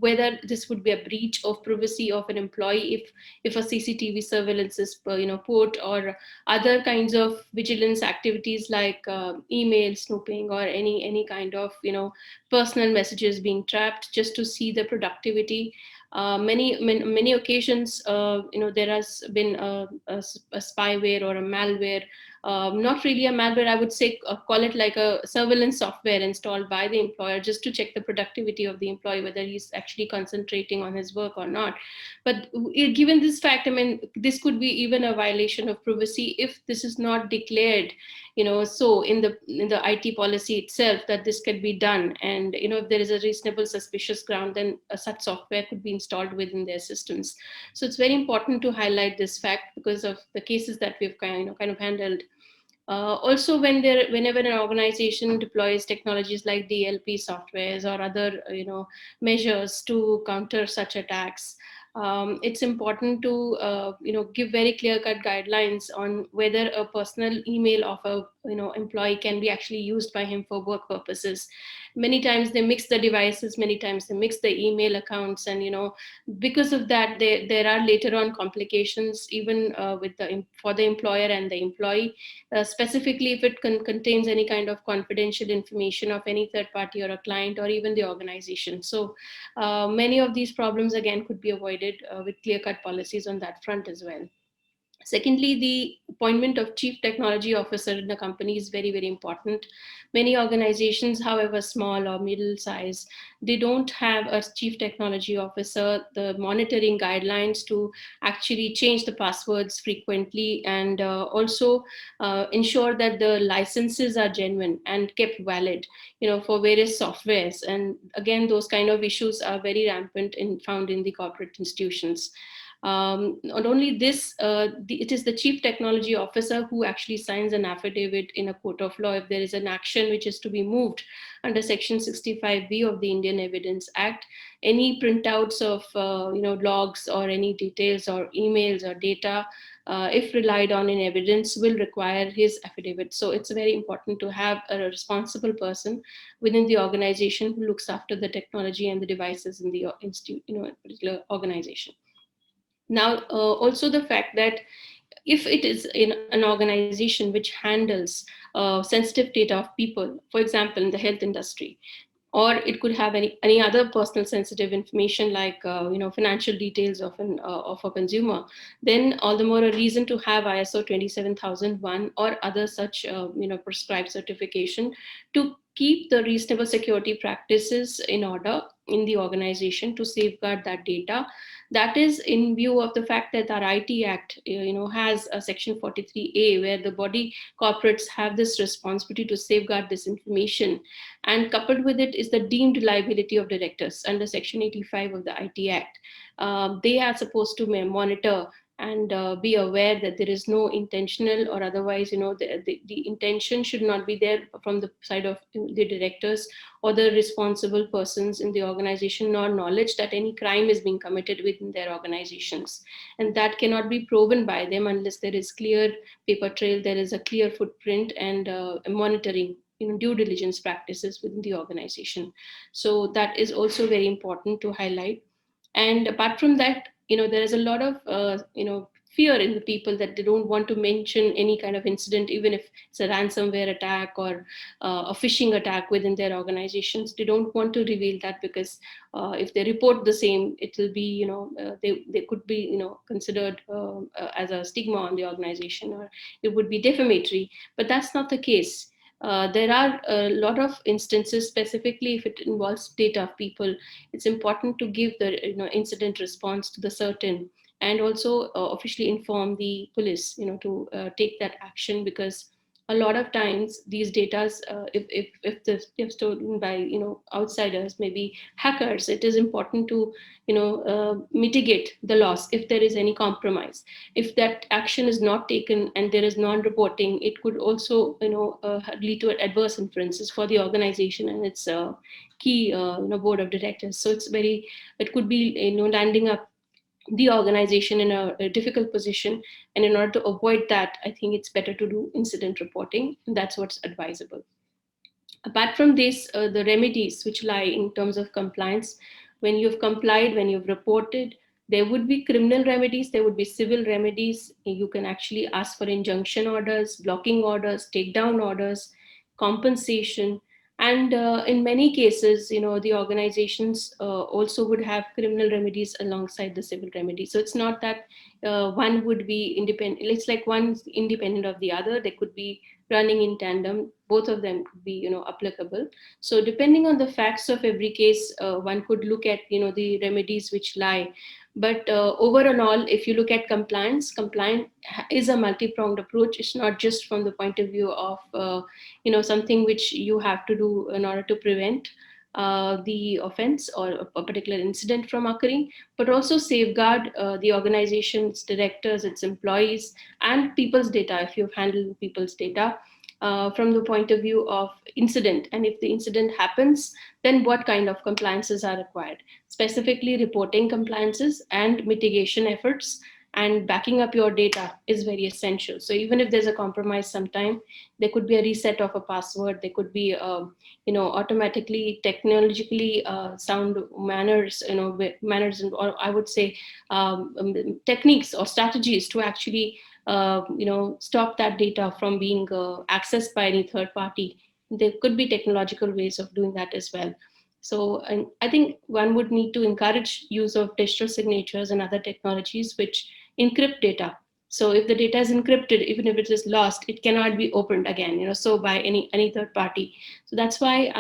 F: whether this would be a breach of privacy of an employee if a CCTV surveillance is put, or other kinds of vigilance activities like email snooping or any kind of personal messages being trapped just to see the productivity. Many occasions, there has been a spyware or a malware, not really a malware, I would say, call it like a surveillance software installed by the employer just to check the productivity of the employee, whether he's actually concentrating on his work or not. But given this fact, I mean, this could be even a violation of privacy if this is not declared, so in the IT policy itself, that this can be done. And if there is a reasonable suspicious ground, then such software could be installed within their systems. So it's very important to highlight this fact because of the cases that we've kind of handled. Also, whenever an organization deploys technologies like DLP softwares or other measures to counter such attacks, it's important to give very clear-cut guidelines on whether a personal email of a employee can be actually used by him for work purposes. Many times they mix the devices, many times they mix the email accounts, and because of that, there are later on complications even for the employer and the employee, specifically if it contains any kind of confidential information of any third party or a client or even the organization. So many of these problems again could be avoided with clear-cut policies on that front as well. Secondly, the appointment of chief technology officer in the company is very, very important. Many organizations, however small or middle size, they don't have a chief technology officer, the monitoring guidelines to actually change the passwords frequently, and also ensure that the licenses are genuine and kept valid, for various softwares. And again, those kind of issues are very rampant found in the corporate institutions. Not only this, it is the chief technology officer who actually signs an affidavit in a court of law if there is an action which is to be moved under Section 65B of the Indian Evidence Act. Any printouts of logs or any details or emails or data, if relied on in evidence, will require his affidavit. So it's very important to have a responsible person within the organization who looks after the technology and the devices in the particular organization. Now, also the fact that if it is in an organization which handles sensitive data of people, for example, in the health industry, or it could have any other personal sensitive information like financial details of a consumer, then all the more a reason to have ISO 27001 or other such prescribed certification to keep the reasonable security practices in order in the organization to safeguard that data. That is in view of the fact that our IT Act has a section 43A where the body corporates have this responsibility to safeguard this information, and coupled with it is the deemed liability of directors under Section 85 of the IT Act. They are supposed to monitor and be aware that there is no intentional or otherwise, the intention should not be there from the side of the directors or the responsible persons in the organization, nor knowledge that any crime is being committed within their organizations. And that cannot be proven by them unless there is clear paper trail, there is a clear footprint, and monitoring, due diligence practices within the organization. So that is also very important to highlight. And apart from that, there is a lot of fear in the people, that they don't want to mention any kind of incident, even if it's a ransomware attack or a phishing attack within their organizations. They don't want to reveal that, because if they report the same, it will be, they could be, considered as a stigma on the organization, or it would be defamatory. But that's not the case. There are a lot of instances, specifically if it involves data of people, it's important to give the incident response to the certain, and also officially inform the police, to take that action, because a lot of times these datas, if stolen by outsiders, maybe hackers, it is important to mitigate the loss if there is any compromise. If that action is not taken and there is non-reporting, it could also lead to adverse inferences for the organization and its key board of directors. So it could be landing up the organization in a difficult position. And in order to avoid that, I think it's better to do incident reporting, and that's what's advisable. Apart from this, the remedies which lie in terms of compliance, when you've complied, when you've reported, there would be criminal remedies, there would be civil remedies. You can actually ask for injunction orders, blocking orders, takedown orders, compensation. And in many cases, the organizations also would have criminal remedies alongside the civil remedies. So it's not that one would be independent. It's like one's independent of the other. They could be running in tandem. Both of them could be applicable. So depending on the facts of every case, one could look at the remedies which lie. But overall, if you look at compliance is a multi-pronged approach. It's not just from the point of view of something which you have to do in order to prevent the offense or a particular incident from occurring, but also safeguard the organization's directors, its employees, and people's data, if you've handled people's data from the point of view of incident. And if the incident happens, then what kind of compliances are required, specifically reporting compliances and mitigation efforts. And backing up your data is very essential. So even if there's a compromise sometime, there could be a reset of a password, there could be automatically technologically sound manners, manners, or I would say techniques or strategies to actually stop that data from being accessed by any third party. There could be technological ways of doing that as well. So, and I think one would need to encourage use of digital signatures and other technologies which encrypt data. So if the data is encrypted, even if it is lost, it cannot be opened again, so by any third party. So that's why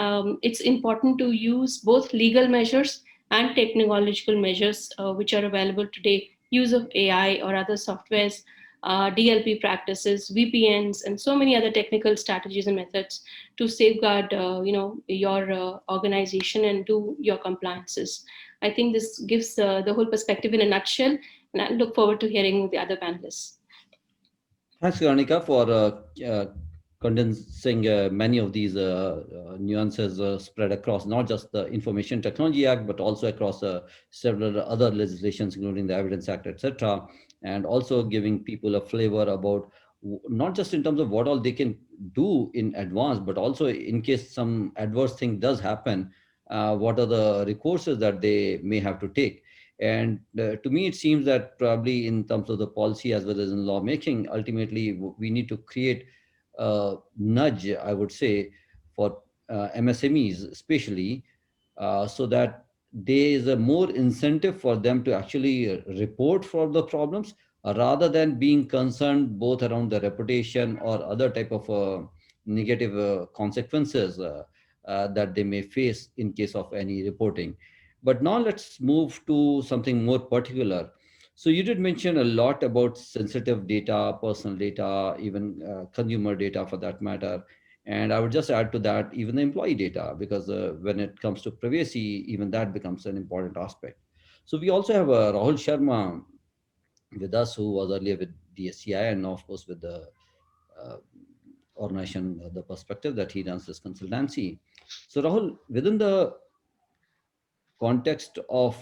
F: it's important to use both legal measures and technological measures which are available today. Use of AI or other softwares, DLP practices, VPNs, and so many other technical strategies and methods to safeguard, your organization and do your compliances. I think this gives the whole perspective in a nutshell, and I look forward to hearing the other panelists.
D: Thanks, Veronica, for condensing many of these nuances spread across not just the Information Technology Act, but also across several other legislations, including the Evidence Act, etc., and also giving people a flavor about not just in terms of what all they can do in advance, but also in case some adverse thing does happen, what are the recourses that they may have to take. And to me, it seems that probably in terms of the policy as well as in lawmaking, ultimately we need to create a nudge, I would say, for MSMEs especially, so that there is a more incentive for them to actually report for the problems rather than being concerned both around the reputation or other type of negative consequences that they may face in case of any reporting. But now let's move to something more particular. So you did mention a lot about sensitive data, personal data, even consumer data for that matter. And I would just add to that even the employee data, because when it comes to privacy, even that becomes an important aspect. So we also have Rahul Sharma with us, who was earlier with DSCI, and now, of course, with the uh, organization, the perspective that he runs this consultancy. So, Rahul, within the context of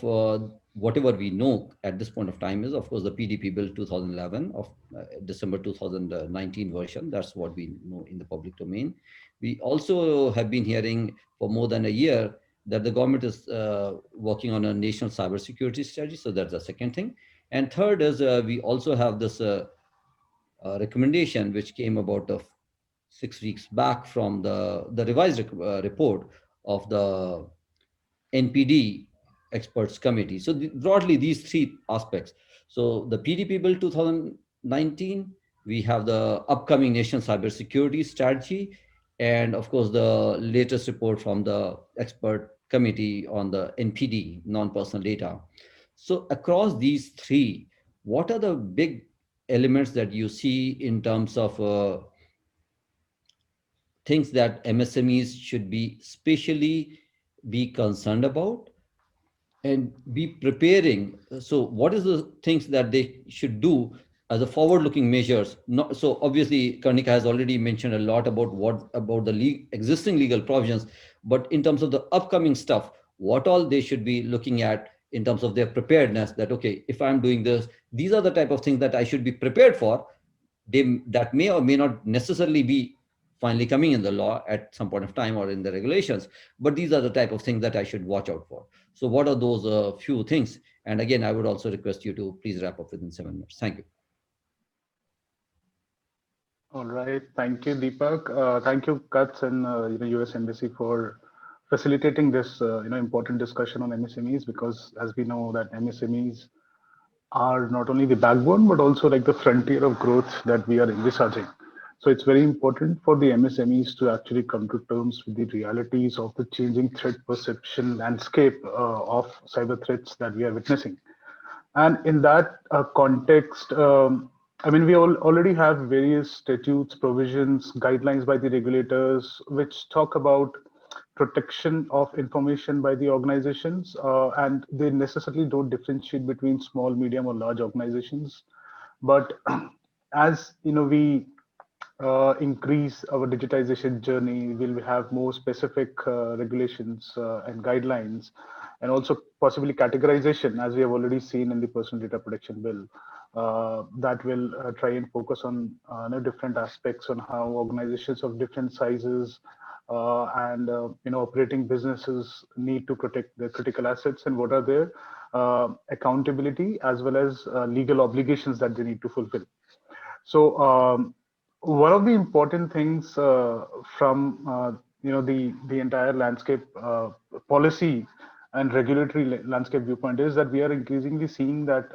D: whatever we know at this point of time is, of course, the PDP Bill 2011 of December 2019 version. That's what we know in the public domain. We also have been hearing for more than a year that the government is working on a national cybersecurity strategy. So that's the second thing. And third is we also have this recommendation which came about of 6 weeks back from the revised report of the NPD experts committee. So broadly, these three aspects. So the PDP Bill 2019, we have the upcoming national cybersecurity strategy, and of course the latest report from the expert committee on the NPD, non-personal data. So across these three, what are the big elements that you see in terms of things that MSMEs should be specially be concerned about and be preparing? So what is the things that they should do as a forward looking measures? Not, so obviously Karnika has already mentioned a lot about what about the existing legal provisions, but in terms of the upcoming stuff, what all they should be looking at in terms of their preparedness, that okay, if I'm doing this, these are the type of things that I should be prepared for. That may or may not necessarily be finally coming in the law at some point of time or in the regulations, but these are the type of things that I should watch out for. So what are those few things? And again, I would also request you to please wrap up within 7 minutes. Thank you.
G: All right. Thank you, Deepak. Thank you, Cuts and US Embassy for facilitating this important discussion on MSMEs, because as we know that MSMEs are not only the backbone but also like the frontier of growth that we are envisaging. So it's very important for the MSMEs to actually come to terms with the realities of the changing threat perception landscape of cyber threats that we are witnessing. And in that context, I mean, we already have various statutes, provisions, guidelines by the regulators, which talk about protection of information by the organizations, and they necessarily don't differentiate between small, medium, or large organizations. But as we increase our digitization journey, we'll have more specific regulations and guidelines, and also possibly categorization, as we have already seen in the personal data protection bill, that will try and focus on different aspects on how organizations of different sizes and operating businesses need to protect their critical assets, and what are their accountability as well as legal obligations that they need to fulfill. So one of the important things from the entire landscape policy and regulatory landscape viewpoint is that we are increasingly seeing that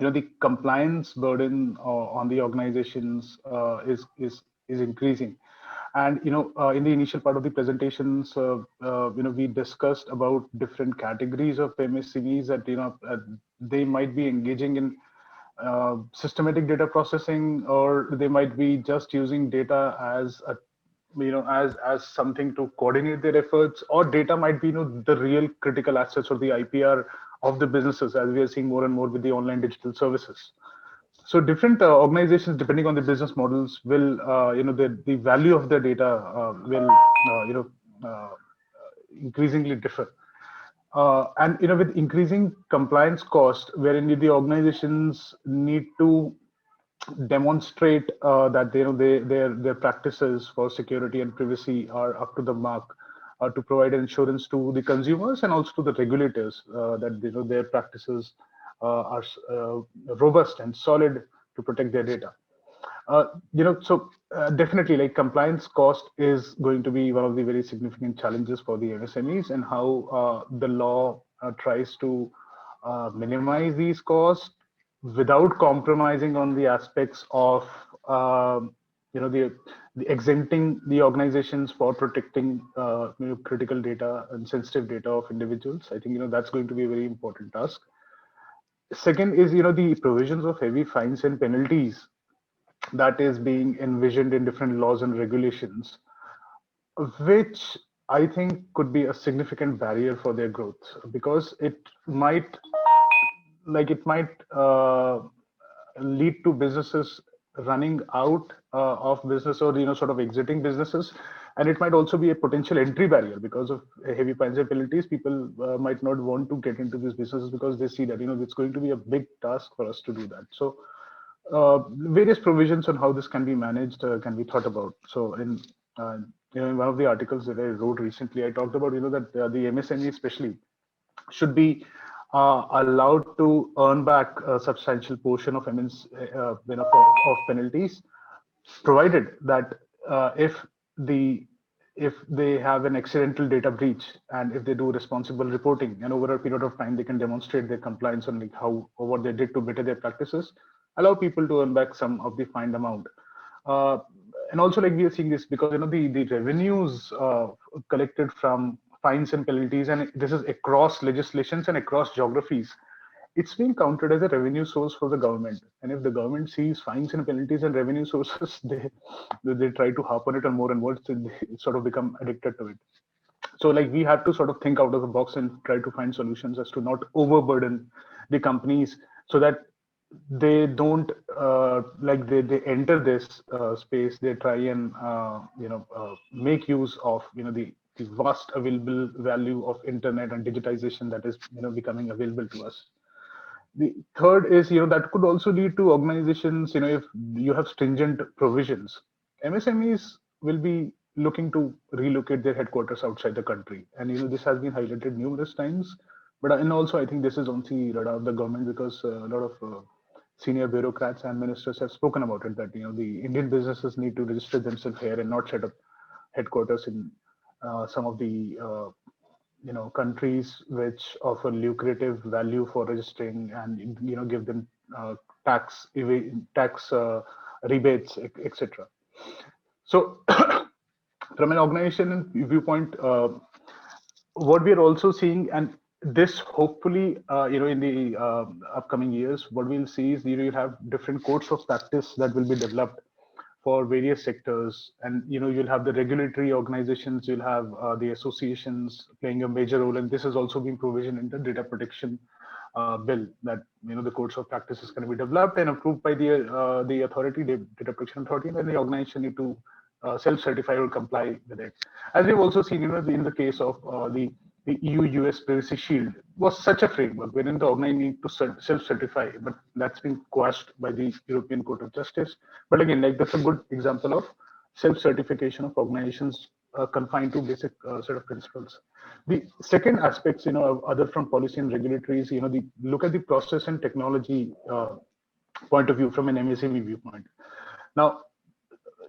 G: the compliance burden on the organizations is increasing. And in the initial part of the presentations, we discussed about different categories of MSCVs that they might be engaging in systematic data processing, or they might be just using data as a as something to coordinate their efforts, or data might be the real critical assets or the IPR of the businesses, as we are seeing more and more with the online digital services. So different organizations, depending on the business models, will the value of their data will increasingly differ. And with increasing compliance cost, wherein the organizations need to demonstrate that their practices for security and privacy are up to the mark, to provide insurance to the consumers and also to the regulators that their practices are robust and solid to protect their data. So definitely, like, compliance cost is going to be one of the very significant challenges for the MSMEs, and how the law tries to minimize these costs without compromising on the aspects of the exempting the organizations for protecting critical data and sensitive data of individuals. I think that's going to be a very important task. Second is the provisions of heavy fines and penalties that is being envisioned in different laws and regulations, which I think could be a significant barrier for their growth, because it might like it might lead to businesses running out of business, or sort of exiting businesses, and it might also be a potential entry barrier because of heavy fines and penalties. People might not want to get into these businesses because they see that it's going to be a big task for us to do that. So various provisions on how this can be managed can be thought about. So uh, in one of the articles that I wrote recently, I talked about that the MSME especially should be allowed to earn back a substantial portion of of penalties, provided that if the if they have an accidental data breach, and if they do responsible reporting, and over a period of time they can demonstrate their compliance on like how or what they did to better their practices, allow people to earn back some of the fined amount. uh, and also, like, we are seeing this because the revenues collected from fines and penalties, and this is across legislations and across geographies, it's being counted as a revenue source for the government. And if the government sees fines and penalties and revenue sources, they try to harp on it and more and more, so they sort of become addicted to it. So like we have to sort of think out of the box and try to find solutions as to not overburden the companies, so that they don't they enter this space, they try and make use of the vast available value of internet and digitization that is becoming available to us. The third is, that could also lead to organizations, if you have stringent provisions, MSMEs will be looking to relocate their headquarters outside the country. And, this has been highlighted numerous times. But, and also, I think this is on the radar of the government because a lot of senior bureaucrats and ministers have spoken about it, that, the Indian businesses need to register themselves here and not set up headquarters in some of the countries which offer lucrative value for registering, and give them tax rebates, etc. So from an organization viewpoint, what we are also seeing, and this hopefully in the upcoming years, what we'll see is you have different codes of practice that will be developed for various sectors. And you'll have the regulatory organizations, you'll have the associations playing a major role, and this has also been provisioned in the data protection bill, that the codes of practice is going to be developed and approved by the authority, the data protection authority, and then the organization need to self-certify or comply with it. As we've also seen, in the case of the EU-US Privacy Shield was such a framework wherein the organization need to self-certify, but that's been quashed by the European Court of Justice. But again, like, that's a good example of self-certification of organizations confined to basic set of principles. The second aspects, other from policy and regulatory, is, the look at the process and technology point of view from an MSME viewpoint. Now,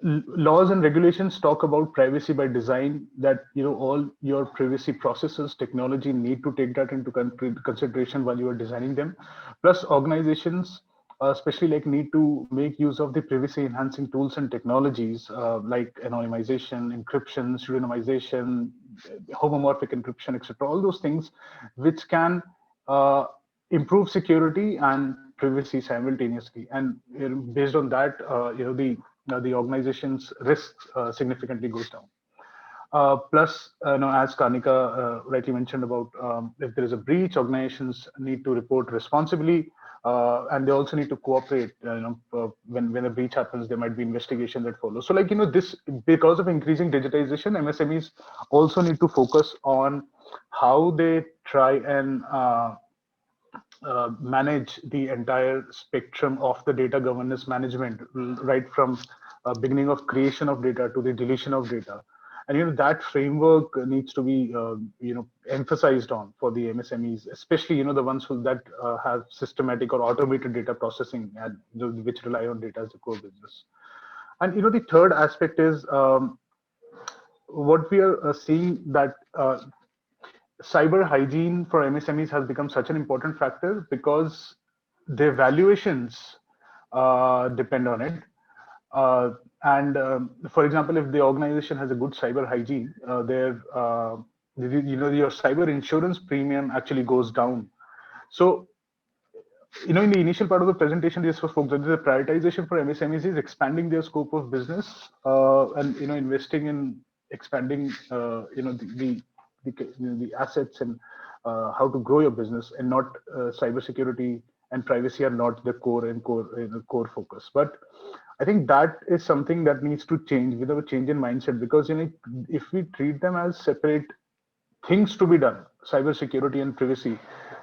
G: laws and regulations talk about privacy by design, that all your privacy processes, technology need to take that into consideration while you are designing them. Plus, organizations especially like need to make use of the privacy enhancing tools and technologies like anonymization, encryption, pseudonymization, homomorphic encryption, etc. All those things which can improve security and privacy simultaneously. And based on that, the organization's risk significantly goes down. Plus, as Karnika rightly mentioned about, if there is a breach, organizations need to report responsibly, and they also need to cooperate. When a breach happens, there might be investigation that follows. So, like, this, because of increasing digitization, MSMEs also need to focus on how they try and manage the entire spectrum of the data governance management, right from beginning of creation of data to the deletion of data. And that framework needs to be emphasized on for the MSMEs, especially the ones that have systematic or automated data processing, and which rely on data as a core business. And the third aspect is what we are seeing, that cyber hygiene for MSMEs has become such an important factor because their valuations depend on it. And for example, if the organization has a good cyber hygiene, your cyber insurance premium actually goes down. So, in the initial part of the presentation, this was spoke that the prioritization for MSMEs is expanding their scope of business, and investing in expanding, the assets and how to grow your business, and not cybersecurity and privacy are not the core focus. But I think that is something that needs to change with a change in mindset, because if we treat them as separate things to be done, cybersecurity and privacy,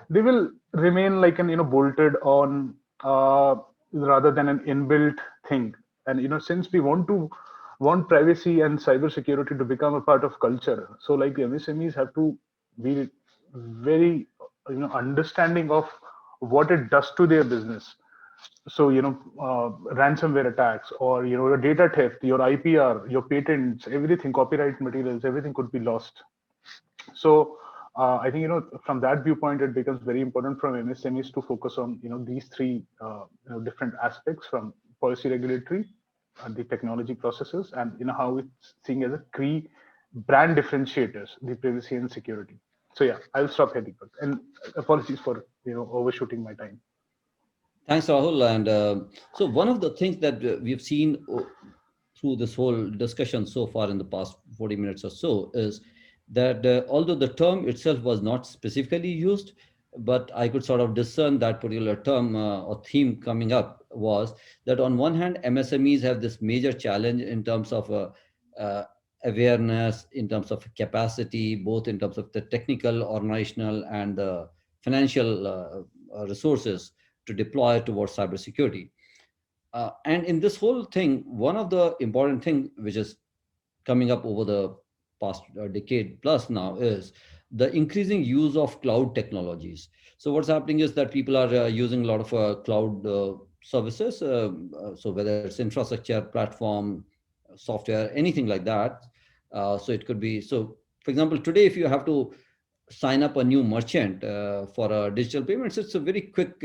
G: they will remain like an bolted on, rather than an inbuilt thing. And since we want privacy and cybersecurity to become a part of culture, so like the MSMEs have to be very understanding of what it does to their business. So ransomware attacks, or your data theft, your IPR, your patents, everything, copyright materials, everything could be lost. So I think from that viewpoint, it becomes very important from MSMEs to focus on these three different aspects, from policy, regulatory, the technology processes, and how it's seen as a key brand differentiators, the privacy and security. So yeah, I'll stop here, Deepak. And apologies for overshooting my time.
D: Thanks, Rahul. And so one of the things that we've seen through this whole discussion so far in the past 40 minutes or so is that although the term itself was not specifically used, but I could sort of discern that particular term or theme coming up was that on one hand, MSMEs have this major challenge in terms of awareness, in terms of capacity, both in terms of the technical, organizational, and the financial resources to deploy towards cybersecurity. And in this whole thing, one of the important things which is coming up over the past decade plus now is the increasing use of cloud technologies. So what's happening is that people are using a lot of cloud services. So whether it's infrastructure, platform, software, anything like that. So it could be, so for example, today, if you have to sign up a new merchant for digital payments, it's a very quick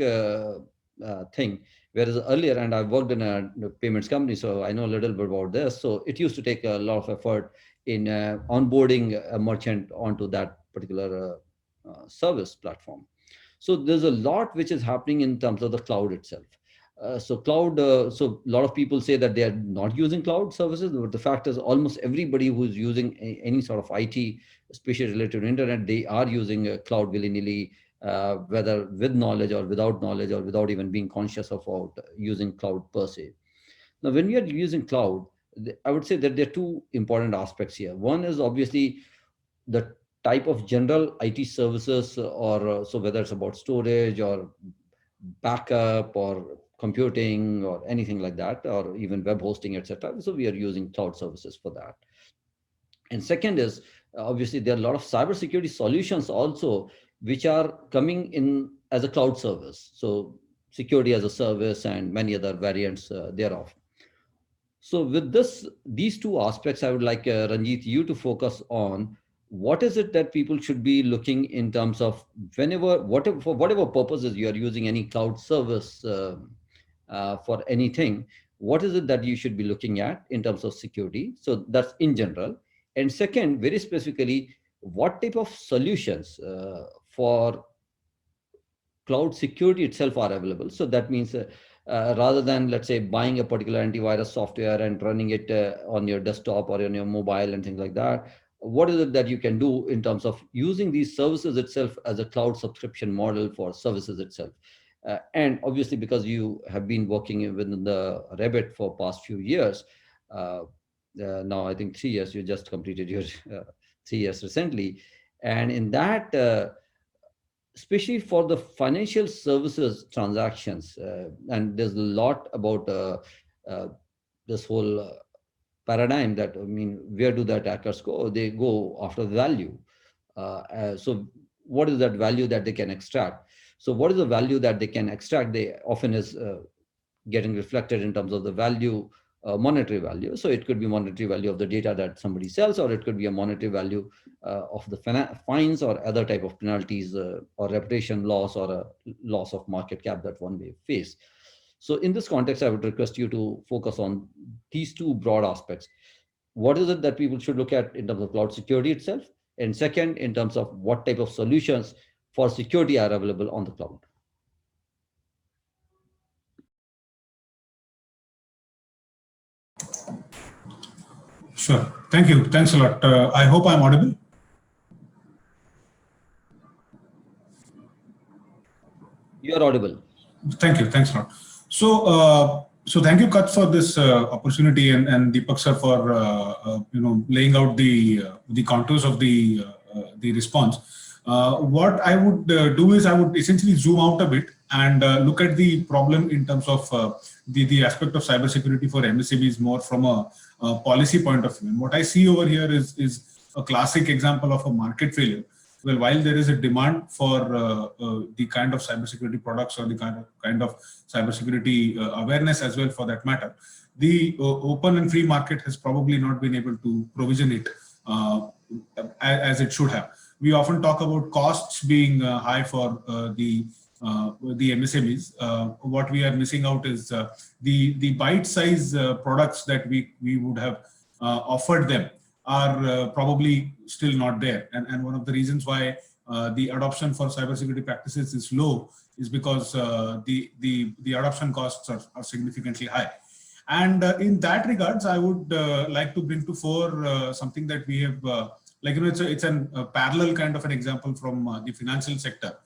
D: thing. Whereas earlier, and I've worked in a payments company, so I know a little bit about this. So it used to take a lot of effort in onboarding a merchant onto that particular service platform. So there's a lot which is happening in terms of the cloud itself. So cloud, so a lot of people say that they are not using cloud services, but the fact is almost everybody who's using any sort of IT, especially related to internet, they are using cloud willy-nilly, whether with knowledge or without even being conscious about using cloud per se. Now, when we are using cloud, I would say that there are two important aspects here. One is obviously the type of general IT services, or so whether it's about storage or backup or computing or anything like that, or even web hosting, etc. So we are using cloud services for that. And second is obviously there are a lot of cybersecurity solutions also which are coming in as a cloud service. So security as a service and many other variants thereof. So with these two aspects, I would like Ranjit, you to focus on what is it that people should be looking in terms of for whatever purposes you are using any cloud service for anything, what is it that you should be looking at in terms of security? So that's in general. And second, very specifically, what type of solutions for cloud security itself are available? So that means rather than, let's say, buying a particular antivirus software and running it on your desktop or on your mobile and things like that, what is it that you can do in terms of using these services itself as a cloud subscription model for services itself? And obviously, because you have been working within the Rabbit for past few years, now I think 3 years, you just completed your 3 years recently. And in that, especially for the financial services transactions, and there's a lot about this whole paradigm that, I mean, where do the attackers go? They go after the value. So what is that value that they can extract? So what is the value that they can extract? They often is getting reflected in terms of the value, monetary value. So it could be monetary value of the data that somebody sells, or it could be a monetary value of the fines or other type of penalties, or reputation loss, or a loss of market cap that one may face. So in this context, I would request you to focus on these two broad aspects. What is it that people should look at in terms of cloud security itself? And second, in terms of what type of solutions for security are available on the cloud?
H: Sure. Thank you. Thanks a lot. I hope I'm audible.
D: You are audible.
H: Thank you. Thanks a lot. So thank you, Kat, for this opportunity, and Deepak sir for laying out the contours of the response. What I would do is I would essentially zoom out a bit and look at the problem in terms of the aspect of cybersecurity for MSMEs more from a policy point of view. And what I see over here is a classic example of a market failure. Well, while there is a demand for the kind of cybersecurity products or the kind of cybersecurity awareness as well, for that matter, the open and free market has probably not been able to provision it as it should have. We often talk about costs being high for the MSMEs. What we are missing out is the bite-size products that we would have offered them are probably still not there. And one of the reasons why the adoption for cybersecurity practices is low is because the adoption costs are significantly high. And in that regards, I would like to bring to fore something that we have, it's a parallel kind of an example from the financial sector.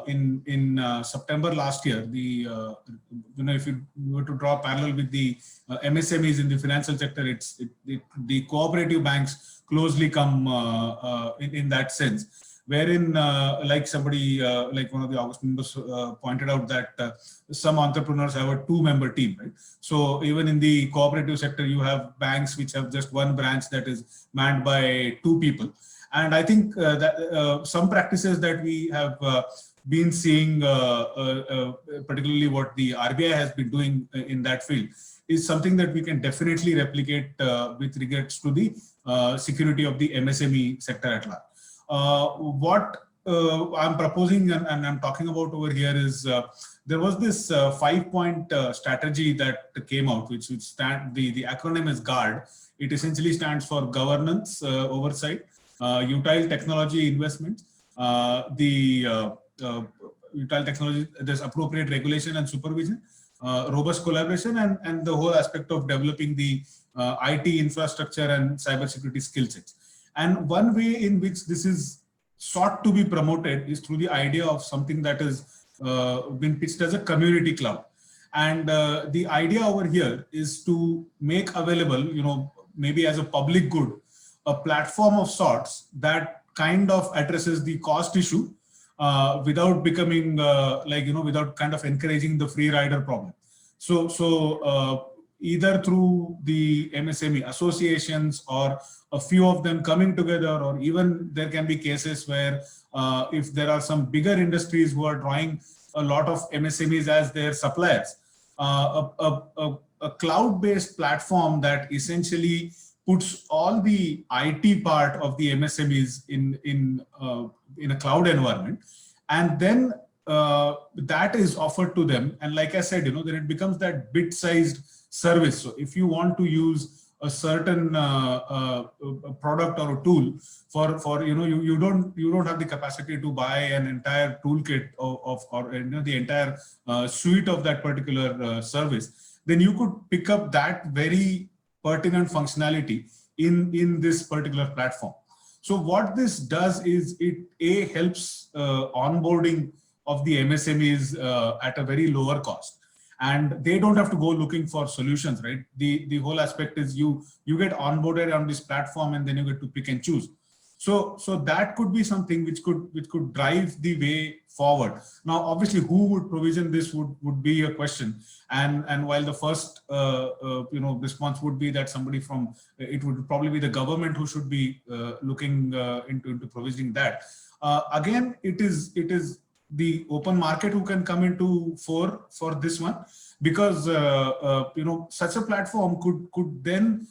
H: In September last year, if you were to draw a parallel with the MSMEs in the financial sector, the cooperative banks closely come in that sense, wherein like somebody, like one of the August members pointed out that some entrepreneurs have a two-member team, right? So even in the cooperative sector, you have banks which have just one branch that is manned by two people. And I think that some practices that we have been seeing, particularly what the RBI has been doing in that field, is something that we can definitely replicate with regards to the security of the MSME sector at large. What I'm proposing and I'm talking about over here is there was this 5-point strategy that came out, which the acronym is GUARD. It essentially stands for governance, oversight, utility technology investments, utility technology, there's appropriate regulation and supervision, robust collaboration, and the whole aspect of developing the IT infrastructure and cybersecurity skill sets. And one way in which this is sought to be promoted is through the idea of something that has been pitched as a community cloud. And the idea over here is to make available, maybe as a public good, a platform of sorts that kind of addresses the cost issue without becoming without kind of encouraging the free rider problem. So either through the MSME associations or a few of them coming together, or even there can be cases where if there are some bigger industries who are drawing a lot of MSMEs as their suppliers, a cloud-based platform that essentially puts all the IT part of the MSMEs in a cloud environment, and then that is offered to them. And like I said, then it becomes that bit-sized service. So if you want to use a certain product or a tool for you don't have the capacity to buy an entire toolkit of the entire suite of that particular service, then you could pick up that very pertinent functionality in this particular platform. So what this does is it helps onboarding of the MSMEs at a very lower cost, and they don't have to go looking for solutions, right? The whole aspect is you get onboarded on this platform, and then you get to pick and choose. So that could be something which could drive the way forward. Now, obviously, who would provision this would be a question. And while the first response would be that somebody from it would probably be the government who should be looking into provisioning that. Again, it is the open market who can come into for this one, because such a platform could then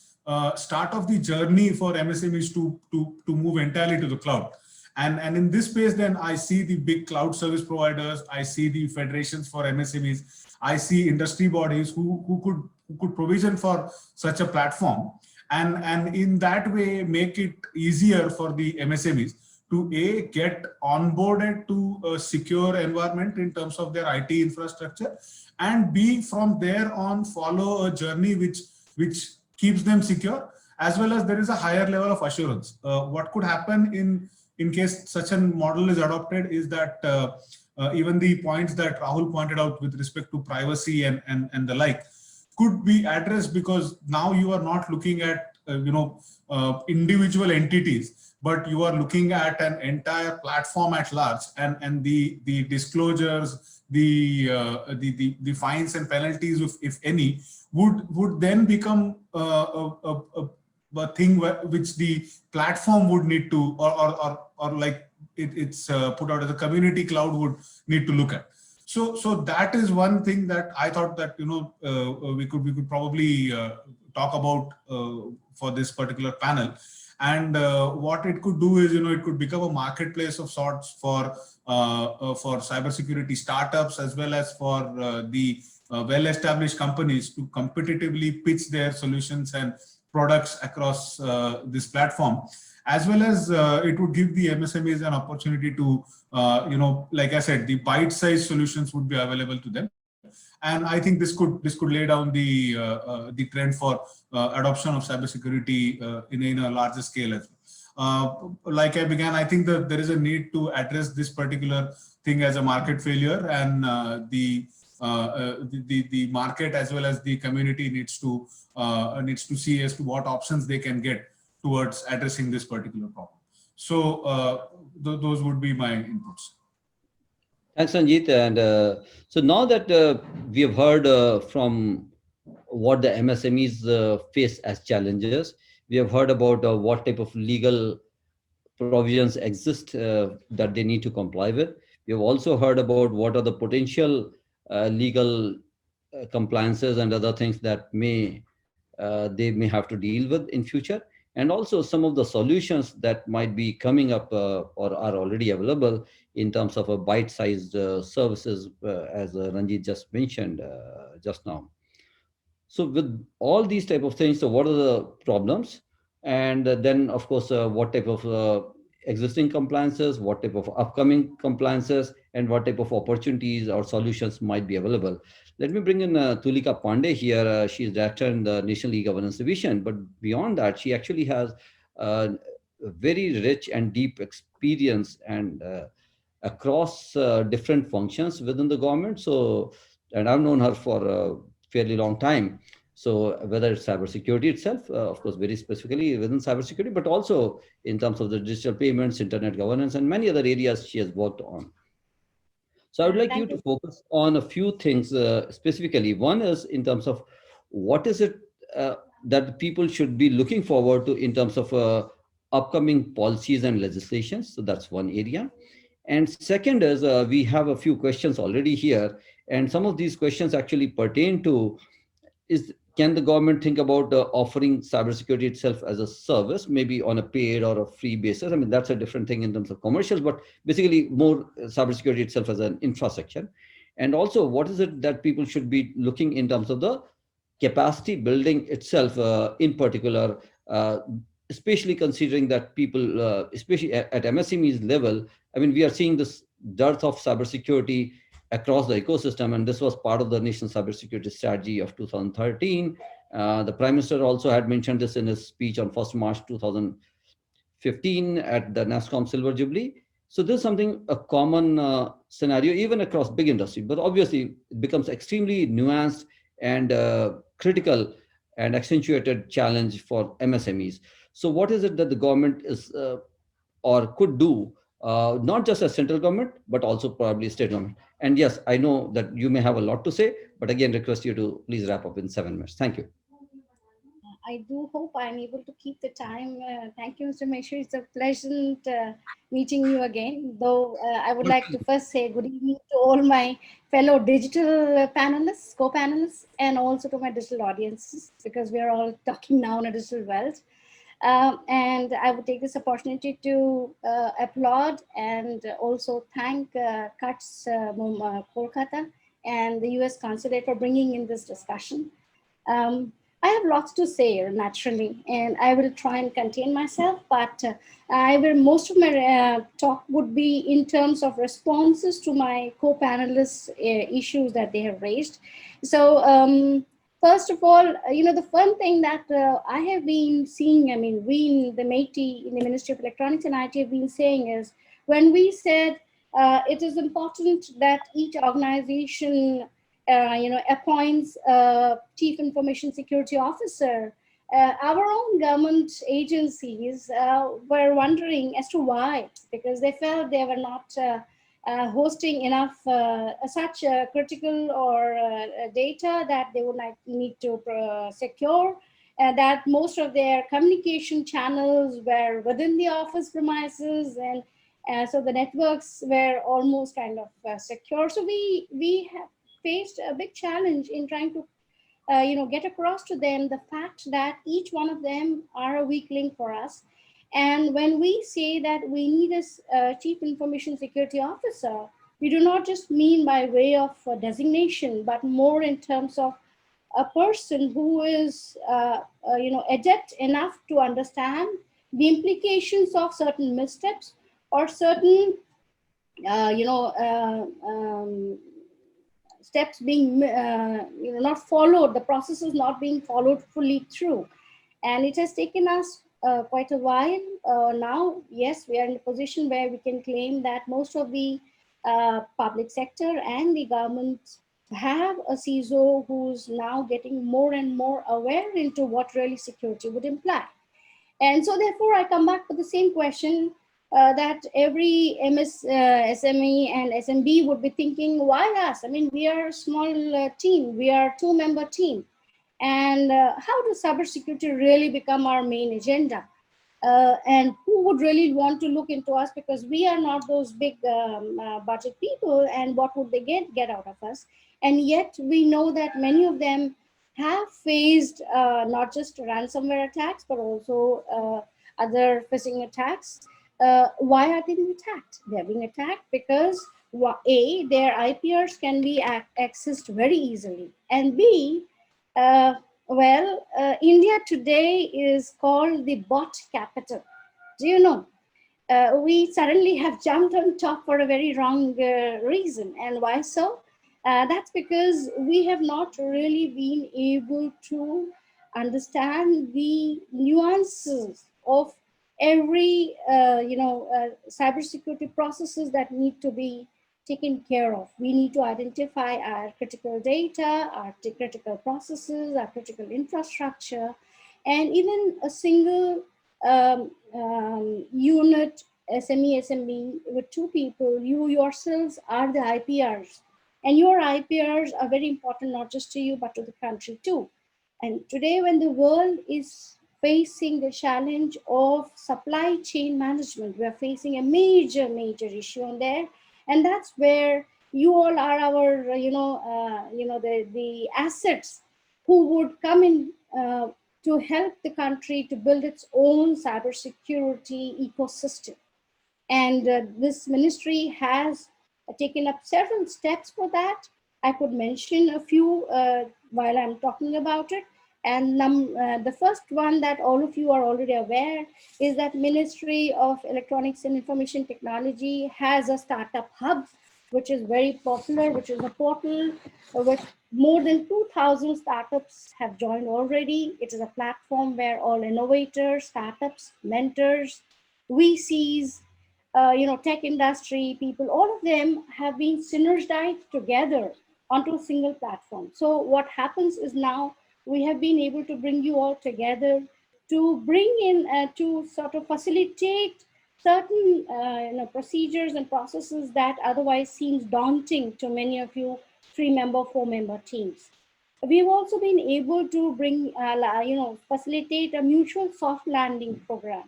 H: start off the journey for MSMEs to move entirely to the cloud. And in this space, then I see the big cloud service providers, I see the federations for MSMEs, I see industry bodies who could provision for such a platform, and in that way make it easier for the MSMEs to get onboarded to a secure environment in terms of their IT infrastructure, and B, from there on follow a journey which keeps them secure, as well as there is a higher level of assurance. What could happen in case such a model is adopted is that even the points that Rahul pointed out with respect to privacy and the like could be addressed, because now you are not looking at individual entities, but you are looking at an entire platform at large, and the disclosures, the fines and penalties, if any, would then become a thing which the platform would need to, or like it's put out as a community cloud would need to look at. So that is one thing that I thought that we could probably talk about for this particular panel. And what it could do is, it could become a marketplace of sorts for cybersecurity startups, as well as for the well-established companies to competitively pitch their solutions and products across this platform, as well as it would give the MSMEs an opportunity to, like I said, the bite-sized solutions would be available to them. And I think this could lay down the trend for adoption of cybersecurity in a larger scale as well. Like I began, I think that there is a need to address this particular thing as a market failure, and the market as well as the community needs to see as to what options they can get towards addressing this particular problem. So those would be my inputs.
D: Thanks, Sanjeet. And so now that we have heard from what the MSMEs face as challenges, we have heard about what type of legal provisions exist that they need to comply with. We have also heard about what are the potential legal compliances and other things that they may have to deal with in future, and also some of the solutions that might be coming up or are already available in terms of a bite-sized services, as Ranjit just mentioned just now. So with all these type of things, so what are the problems? And then, of course, what type of existing compliances, what type of upcoming compliances, and what type of opportunities or solutions might be available. Let me bring in Tulika Pandey here. She's director in the National E-Governance Division, but beyond that, she actually has a very rich and deep experience and across different functions within the government. So, and I've known her for a fairly long time. So whether it's cybersecurity itself, of course, very specifically within cybersecurity, but also in terms of the digital payments, internet governance, and many other areas she has worked on. So I would like you to focus on a few things specifically. One is in terms of what is it that people should be looking forward to in terms of upcoming policies and legislations. So that's one area. And second is we have a few questions already here. And some of these questions actually pertain to can the government think about offering cybersecurity itself as a service, maybe on a paid or a free basis? I mean, that's a different thing in terms of commercials, but basically more cybersecurity itself as an infrastructure. And also, what is it that people should be looking in terms of the capacity building itself, in particular, especially considering that people, especially at MSME's level, I mean, we are seeing this dearth of cybersecurity across the ecosystem, and this was part of the national cybersecurity strategy of 2013. The Prime Minister also had mentioned this in his speech on 1st March 2015 at the NASSCOM Silver Jubilee. So this is something, a common scenario, even across big industry, but obviously it becomes extremely nuanced and critical and accentuated challenge for MSMEs. So what is it that the government is or could do, not just as central government, but also probably state government? And yes, I know that you may have a lot to say, but again, request you to please wrap up in 7 minutes. Thank you.
I: I do hope I'm able to keep the time. Thank you, Mr. Mishra. It's a pleasant meeting you again. Though I would like to first say good evening to all my fellow digital panelists, co-panelists, and also to my digital audiences, because we are all talking now in a digital world. And I would take this opportunity to applaud and also thank CUTS Kolkata and the US Consulate for bringing in this discussion. I have lots to say naturally, and I will try and contain myself, but most of my talk would be in terms of responses to my co-panelists' issues that they have raised. So first of all, the fun thing that I have been seeing, I mean, we in the MeitY, in the Ministry of Electronics and IT have been saying is, when we said it is important that each organization, appoints a chief information security officer. Our own government agencies were wondering as to why, because they felt they were not hosting enough such critical or data that they would like, need to secure, that most of their communication channels were within the office premises, and so the networks were almost kind of secure. So we have faced a big challenge in trying to get across to them the fact that each one of them are a weak link for us. And when we say that we need a chief information security officer, we do not just mean by way of designation, but more in terms of a person who is adept enough to understand the implications of certain missteps or certain uh, you know uh, um, steps being not followed, the process is not being followed fully through. And it has taken us quite a while. Now, yes, we are in a position where we can claim that most of the public sector and the government have a CISO who's now getting more and more aware into what really security would imply. And so therefore, I come back to the same question that every SME and SMB would be thinking, why us? I mean, we are a small team, we are a two-member team. And how does cybersecurity really become our main agenda? And who would really want to look into us, because we are not those big budget people, and what would they get out of us? And yet we know that many of them have faced not just ransomware attacks, but also other phishing attacks. Why are they being attacked? They're being attacked because A, their IPRs can be accessed very easily, and B, uh, India today is called the bot capital. Do you know? We suddenly have jumped on top for a very wrong reason. And why so? That's because we have not really been able to understand the nuances of every, cybersecurity processes that need to be taken care of. We need to identify our critical data, our critical processes, our critical infrastructure, and even a single unit, SME, SMB, with two people, you yourselves are the IPRs. And your IPRs are very important, not just to you, but to the country too. And today, when the world is facing the challenge of supply chain management, we are facing a major, major issue on there. And that's where you all are our, the assets who would come in to help the country to build its own cybersecurity ecosystem. And this ministry has taken up several steps for that. I could mention a few while I'm talking about it. And the first one that all of you are already aware is that Ministry of Electronics and Information Technology has a startup hub, which is very popular, which is a portal with more than 2,000 startups have joined already. It is a platform where all innovators, startups, mentors, VCs, tech industry people, all of them have been synergized together onto a single platform. So what happens is now we have been able to bring you all together to bring in, to sort of facilitate certain procedures and processes that otherwise seems daunting to many of you 3-member, 4-member teams. We've also been able to bring, facilitate a mutual soft landing program.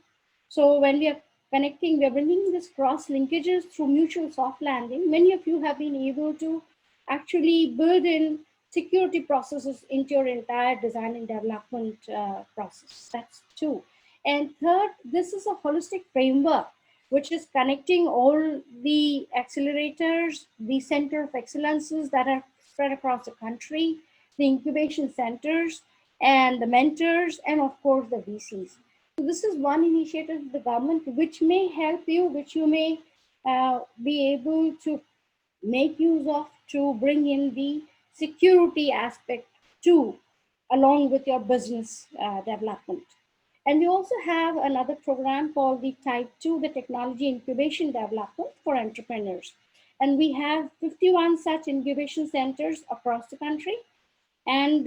I: So when we are connecting, we are bringing this cross linkages through mutual soft landing. Many of you have been able to actually build in security processes into your entire design and development process. That's two. And third, this is a holistic framework which is connecting all the accelerators, the center of excellences that are spread across the country, the incubation centers, and the mentors, and of course the VCs. So this is one initiative of the government which may help you, which you may be able to make use of to bring in the security aspect too, along with your business development. And we also have another program called the Type 2, the Technology Incubation Development for Entrepreneurs. And we have 51 such incubation centers across the country. And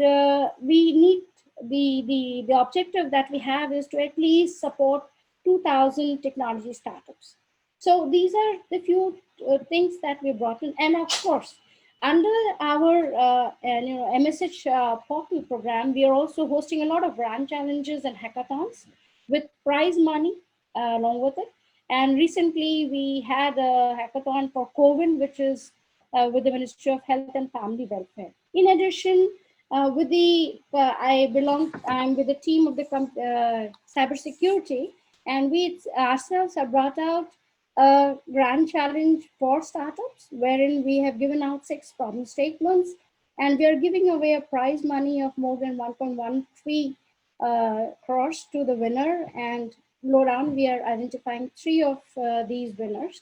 I: we need the objective that we have is to at least support 2,000 technology startups. So these are the few things that we brought in. And of course, under our MSH portal program, we are also hosting a lot of brand challenges and hackathons with prize money along with it. And recently we had a hackathon for COVID, which is with the Ministry of Health and Family Welfare. In addition, I'm with the team of the cybersecurity, and we ourselves have brought out a grand challenge for startups, wherein we have given out 6 problem statements, and we are giving away a prize money of more than 1.13 crores to the winner. And below down, we are identifying 3 of these winners.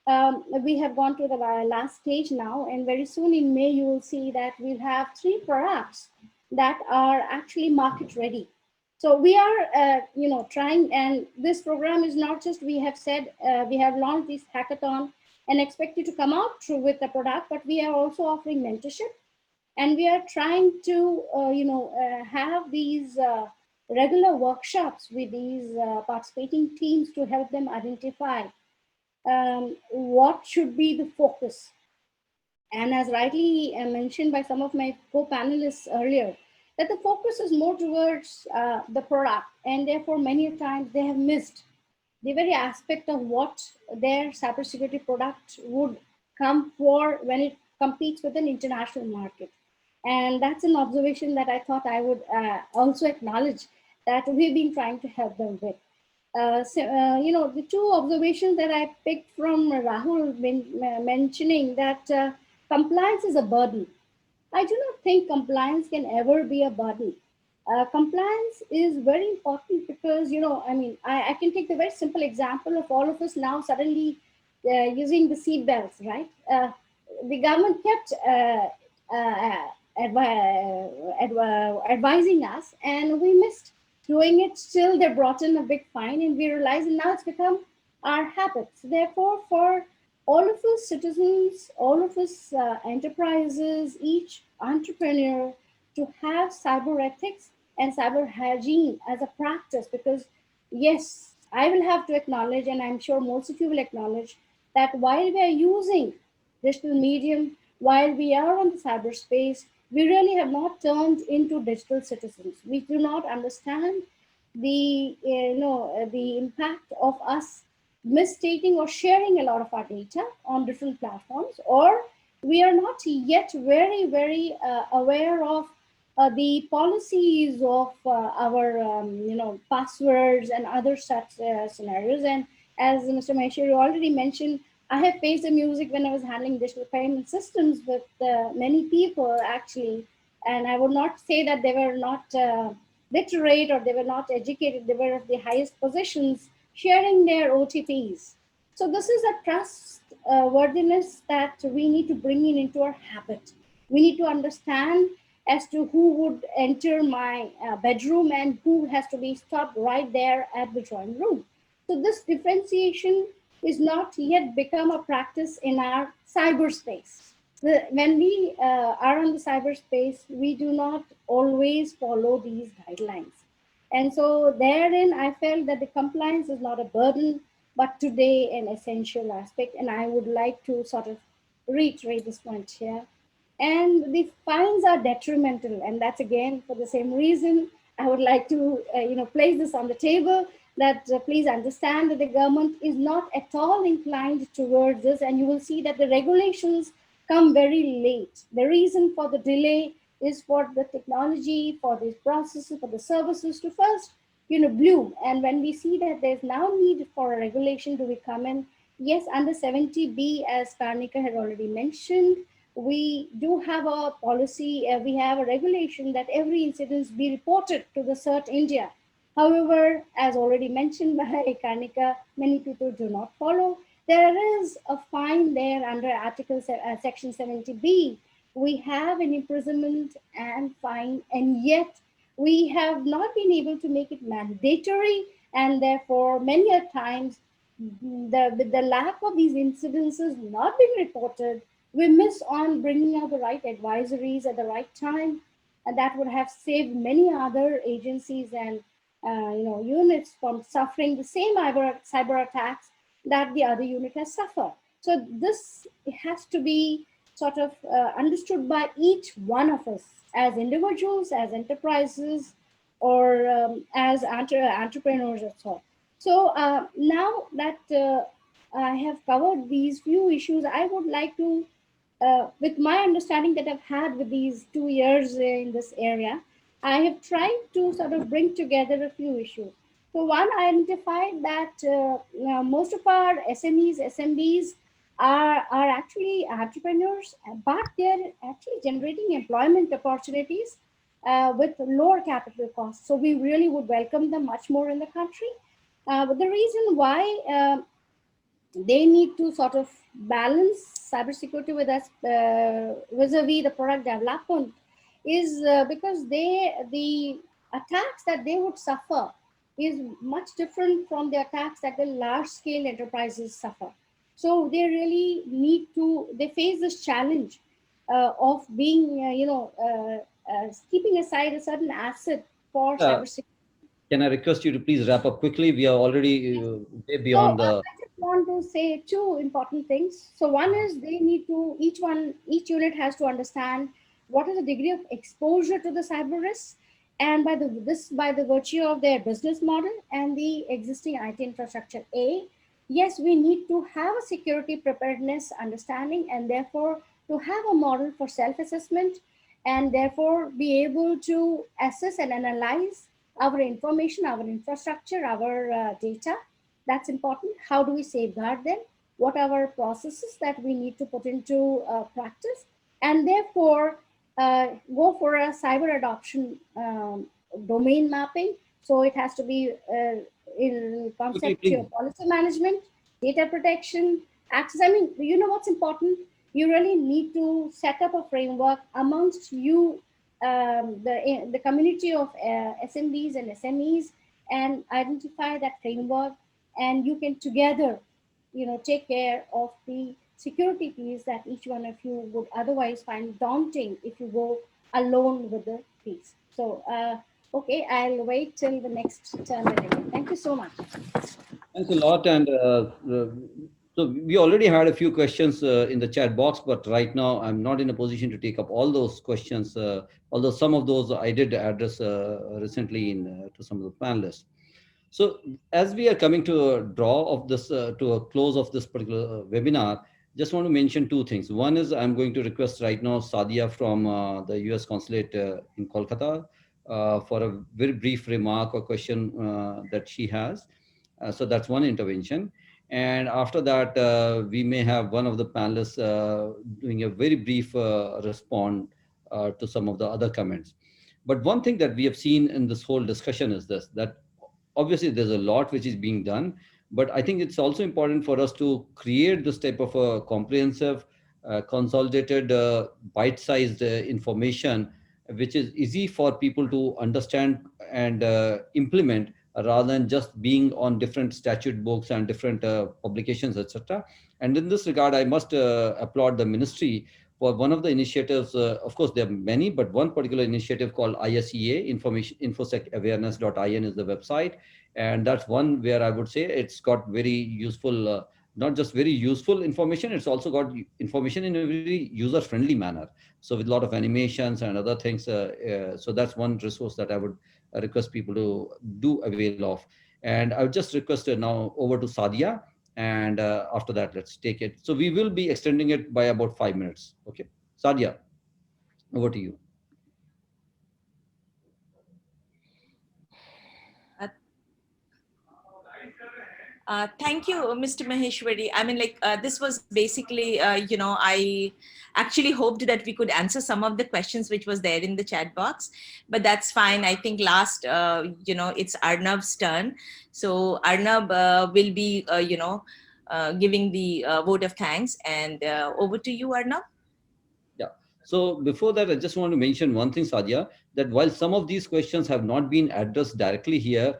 I: We have gone to the last stage now, and very soon in May, you will see that we'll have 3 products that are actually market ready. So we are, trying, and this program is not just, we have said, we have launched this hackathon and expect you to come out through with the product, but we are also offering mentorship, and we are trying to, have these regular workshops with these participating teams to help them identify what should be the focus. And as rightly mentioned by some of my co-panelists earlier, that the focus is more towards the product, and therefore many times they have missed the very aspect of what their cybersecurity product would come for when it competes with an international market. And that's an observation that I thought I would also acknowledge, that we've been trying to help them with. The 2 observations that I picked from Rahul mentioning that compliance is a burden. I do not think compliance can ever be a burden. Compliance is very important because, I can take the very simple example of all of us now suddenly using the seat belts, right? The government kept advising us, and we missed doing it. Still, they brought in a big fine, and we realized, and now it's become our habits. Therefore, for all of us citizens, all of us enterprises, each entrepreneur to have cyber ethics and cyber hygiene as a practice, because yes, I will have to acknowledge, and I'm sure most of you will acknowledge, that while we are using digital medium, while we are on the cyberspace, we really have not turned into digital citizens. We do not understand the impact of us misstating or sharing a lot of our data on different platforms, or we are not yet very aware of the policies of our passwords and other such scenarios. And as Mr. Maheshwari already mentioned, I have faced the music when I was handling digital payment systems with many people actually, and I would not say that they were not literate or they were not educated. They were of the highest positions, sharing their OTPs. So this is a trust worthiness that we need to bring in into our habit. We need to understand as to who would enter my bedroom and who has to be stopped right there at the drawing room. So this differentiation is not yet become a practice in our cyberspace. When we are on the cyberspace, we do not always follow these guidelines. And so therein, I felt that the compliance is not a burden, but today an essential aspect. And I would like to sort of reiterate this point here. And the fines are detrimental, and that's again for the same reason. I would like to place this on the table, that please understand that the government is not at all inclined towards this, and you will see that the regulations come very late. The reason for the delay is for the technology, for these processes, for the services to first bloom. And when we see that there's now need for a regulation to be come in, yes, under 70B, as Karnika had already mentioned, we do have a policy, we have a regulation that every incident be reported to the CERT India. However, as already mentioned by Karnika, many people do not follow. There is a fine there under Article Section 70B. We have an imprisonment and fine, and yet we have not been able to make it mandatory, and therefore many a times with the lack of these incidences not being reported, we miss on bringing out the right advisories at the right time, and that would have saved many other agencies and units from suffering the same cyber attacks that the other unit has suffered. So this has to be sort of understood by each one of us as individuals, as enterprises, or as entrepreneurs as well. So now that I have covered these few issues, I would like to, with my understanding that I've had with these 2 years in this area, I have tried to sort of bring together a few issues. So one, I identified that most of our SMEs, SMBs are actually entrepreneurs, but they're actually generating employment opportunities with lower capital costs. So we really would welcome them much more in the country. But the reason why they need to sort of balance cybersecurity with us vis-a-vis the product development is because the attacks that they would suffer is much different from the attacks that the large scale enterprises suffer. So they really need to, they face this challenge of being keeping aside a certain asset for
D: Uh,
I: cybersecurity.
D: can I request you to please wrap up quickly? We are already way
I: So
D: beyond the.
I: I just want to say two important things. So one is they need to, each unit has to understand what is the degree of exposure to the cyber risk, and by the virtue of their business model and the existing IT infrastructure. Yes, we need to have a security preparedness understanding, and therefore to have a model for self-assessment, and therefore be able to assess and analyze our information, our infrastructure, our data. That's important. How do we safeguard them? What are our processes that we need to put into practice? And therefore, go for a cyber adoption domain mapping. So it has to be in
D: Quickly,
I: concept
D: please.
I: of policy management, data protection, access. I mean, you know what's important? You really need to set up a framework amongst you, the community of SMBs and SMEs, and identify that framework, and you can together take care of the security piece that each one of you would otherwise find daunting if you go alone with the piece. So okay, I'll wait till the next turn again. Thank you so much.
D: Thanks a lot. And so we already had a few questions in the chat box, but right now I'm not in a position to take up all those questions, although some of those I did address recently to some of the panelists. So as we are coming to a draw of this, to a close of this particular webinar, just want to mention two things. One is I'm going to request right now Sadia from the US Consulate in Kolkata for a very brief remark or question that she has. So that's one intervention. And after that, we may have one of the panelists doing a very brief response to some of the other comments. But one thing that we have seen in this whole discussion is this, that obviously there's a lot which is being done, but I think it's also important for us to create this type of a comprehensive, consolidated, bite-sized information, which is easy for people to understand and implement, rather than just being on different statute books and different publications, etc. And in this regard, I must applaud the ministry for one of the initiatives. Of course, there are many, but one particular initiative called ISEA, Information Infosec Awareness.in is the website. And that's one where I would say it's got very useful, not just very useful information, it's also got information in a very user-friendly manner. So with a lot of animations and other things. So that's one resource that I would request people to do avail of. And I would just request now over to Sadia. And after that, let's take it. So we will be extending it by about 5 minutes. Okay. Sadia, over to you.
J: Thank you, Mr. Maheshwari. I mean, like, this was basically, I actually hoped that we could answer some of the questions which was there in the chat box, but that's fine. I think last, it's Arnav's turn. So Arnav will be, giving the vote of thanks, and over to you, Arnav.
D: Yeah. So before that, I just want to mention one thing, Sadia. that while some of these questions have not been addressed directly here,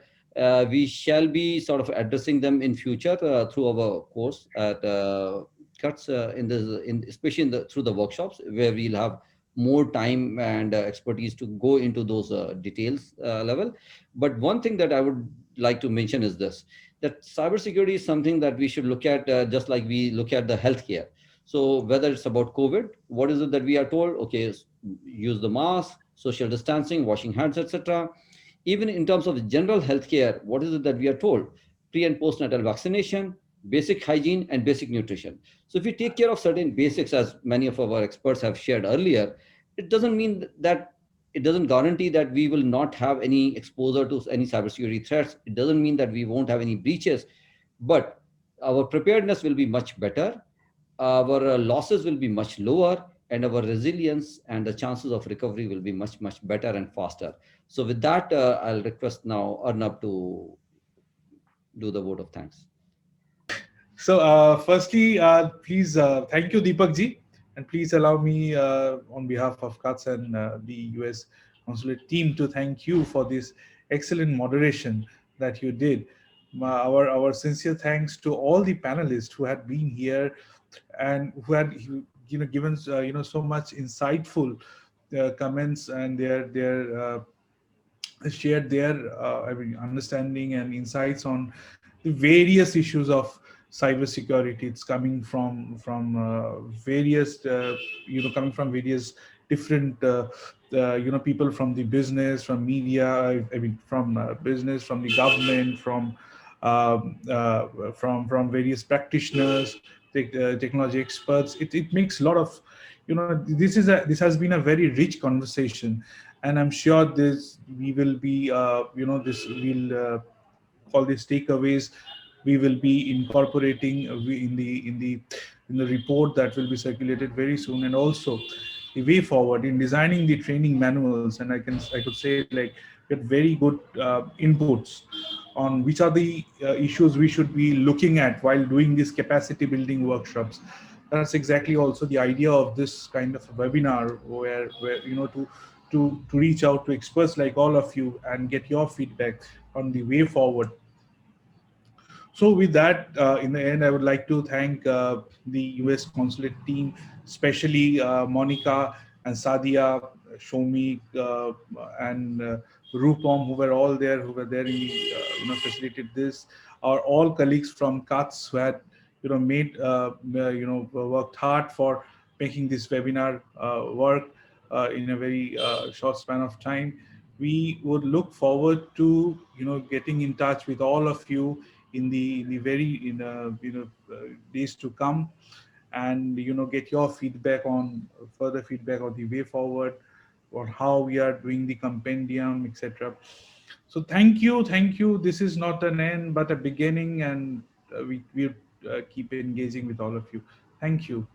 D: we shall be sort of addressing them in future through our course at cuts especially through the workshops, where we'll have more time and expertise to go into those details level. But one thing that I would like to mention is this, that cybersecurity is something that we should look at just like we look at the healthcare. So whether it's about COVID, what is it that we are told? Okay, use the mask, social distancing, washing hands, etc. Even in terms of general healthcare, what is it that we are told? Pre and postnatal vaccination, basic hygiene, and basic nutrition. So if we take care of certain basics, as many of our experts have shared earlier, it doesn't mean that it doesn't guarantee that we will not have any exposure to any cybersecurity threats. It doesn't mean that we won't have any breaches, but our preparedness will be much better, our losses will be much lower, and our resilience and the chances of recovery will be much, much better and faster. So with that, I'll request now Arnab to do the vote of thanks.
K: So, firstly, please thank you, Deepak ji, and please allow me, on behalf of CUTS and the US consulate team, to thank you for this excellent moderation that you did. Our sincere thanks to all the panelists who had been here and who had given so much insightful comments, and their shared their understanding and insights on the various issues of cybersecurity. It's coming from various coming from various different people from the business, from media, from business, from the government, from various practitioners, technology experts. It makes a lot of, this has been a very rich conversation, and I'm sure this we will be this will all these takeaways we will be incorporating in the report that will be circulated very soon, and also the way forward in designing the training manuals. And I could say, like, get very good inputs on which are the issues we should be looking at while doing these capacity building workshops. That's exactly also the idea of this kind of a webinar, where to reach out to experts like all of you and get your feedback on the way forward. So with that, in the end, I would like to thank the US consulate team, especially Monica and Sadia, Shomi, and Rupam, who were there in facilitated this. Our all colleagues from CUTS who had made worked hard for making this webinar work in a very short span of time. We would look forward to getting in touch with all of you in the very days to come, and get your feedback on further feedback on the way forward, or how we are doing the compendium, etc. So thank you. This is not an end but a beginning, and we keep engaging with all of you. Thank you.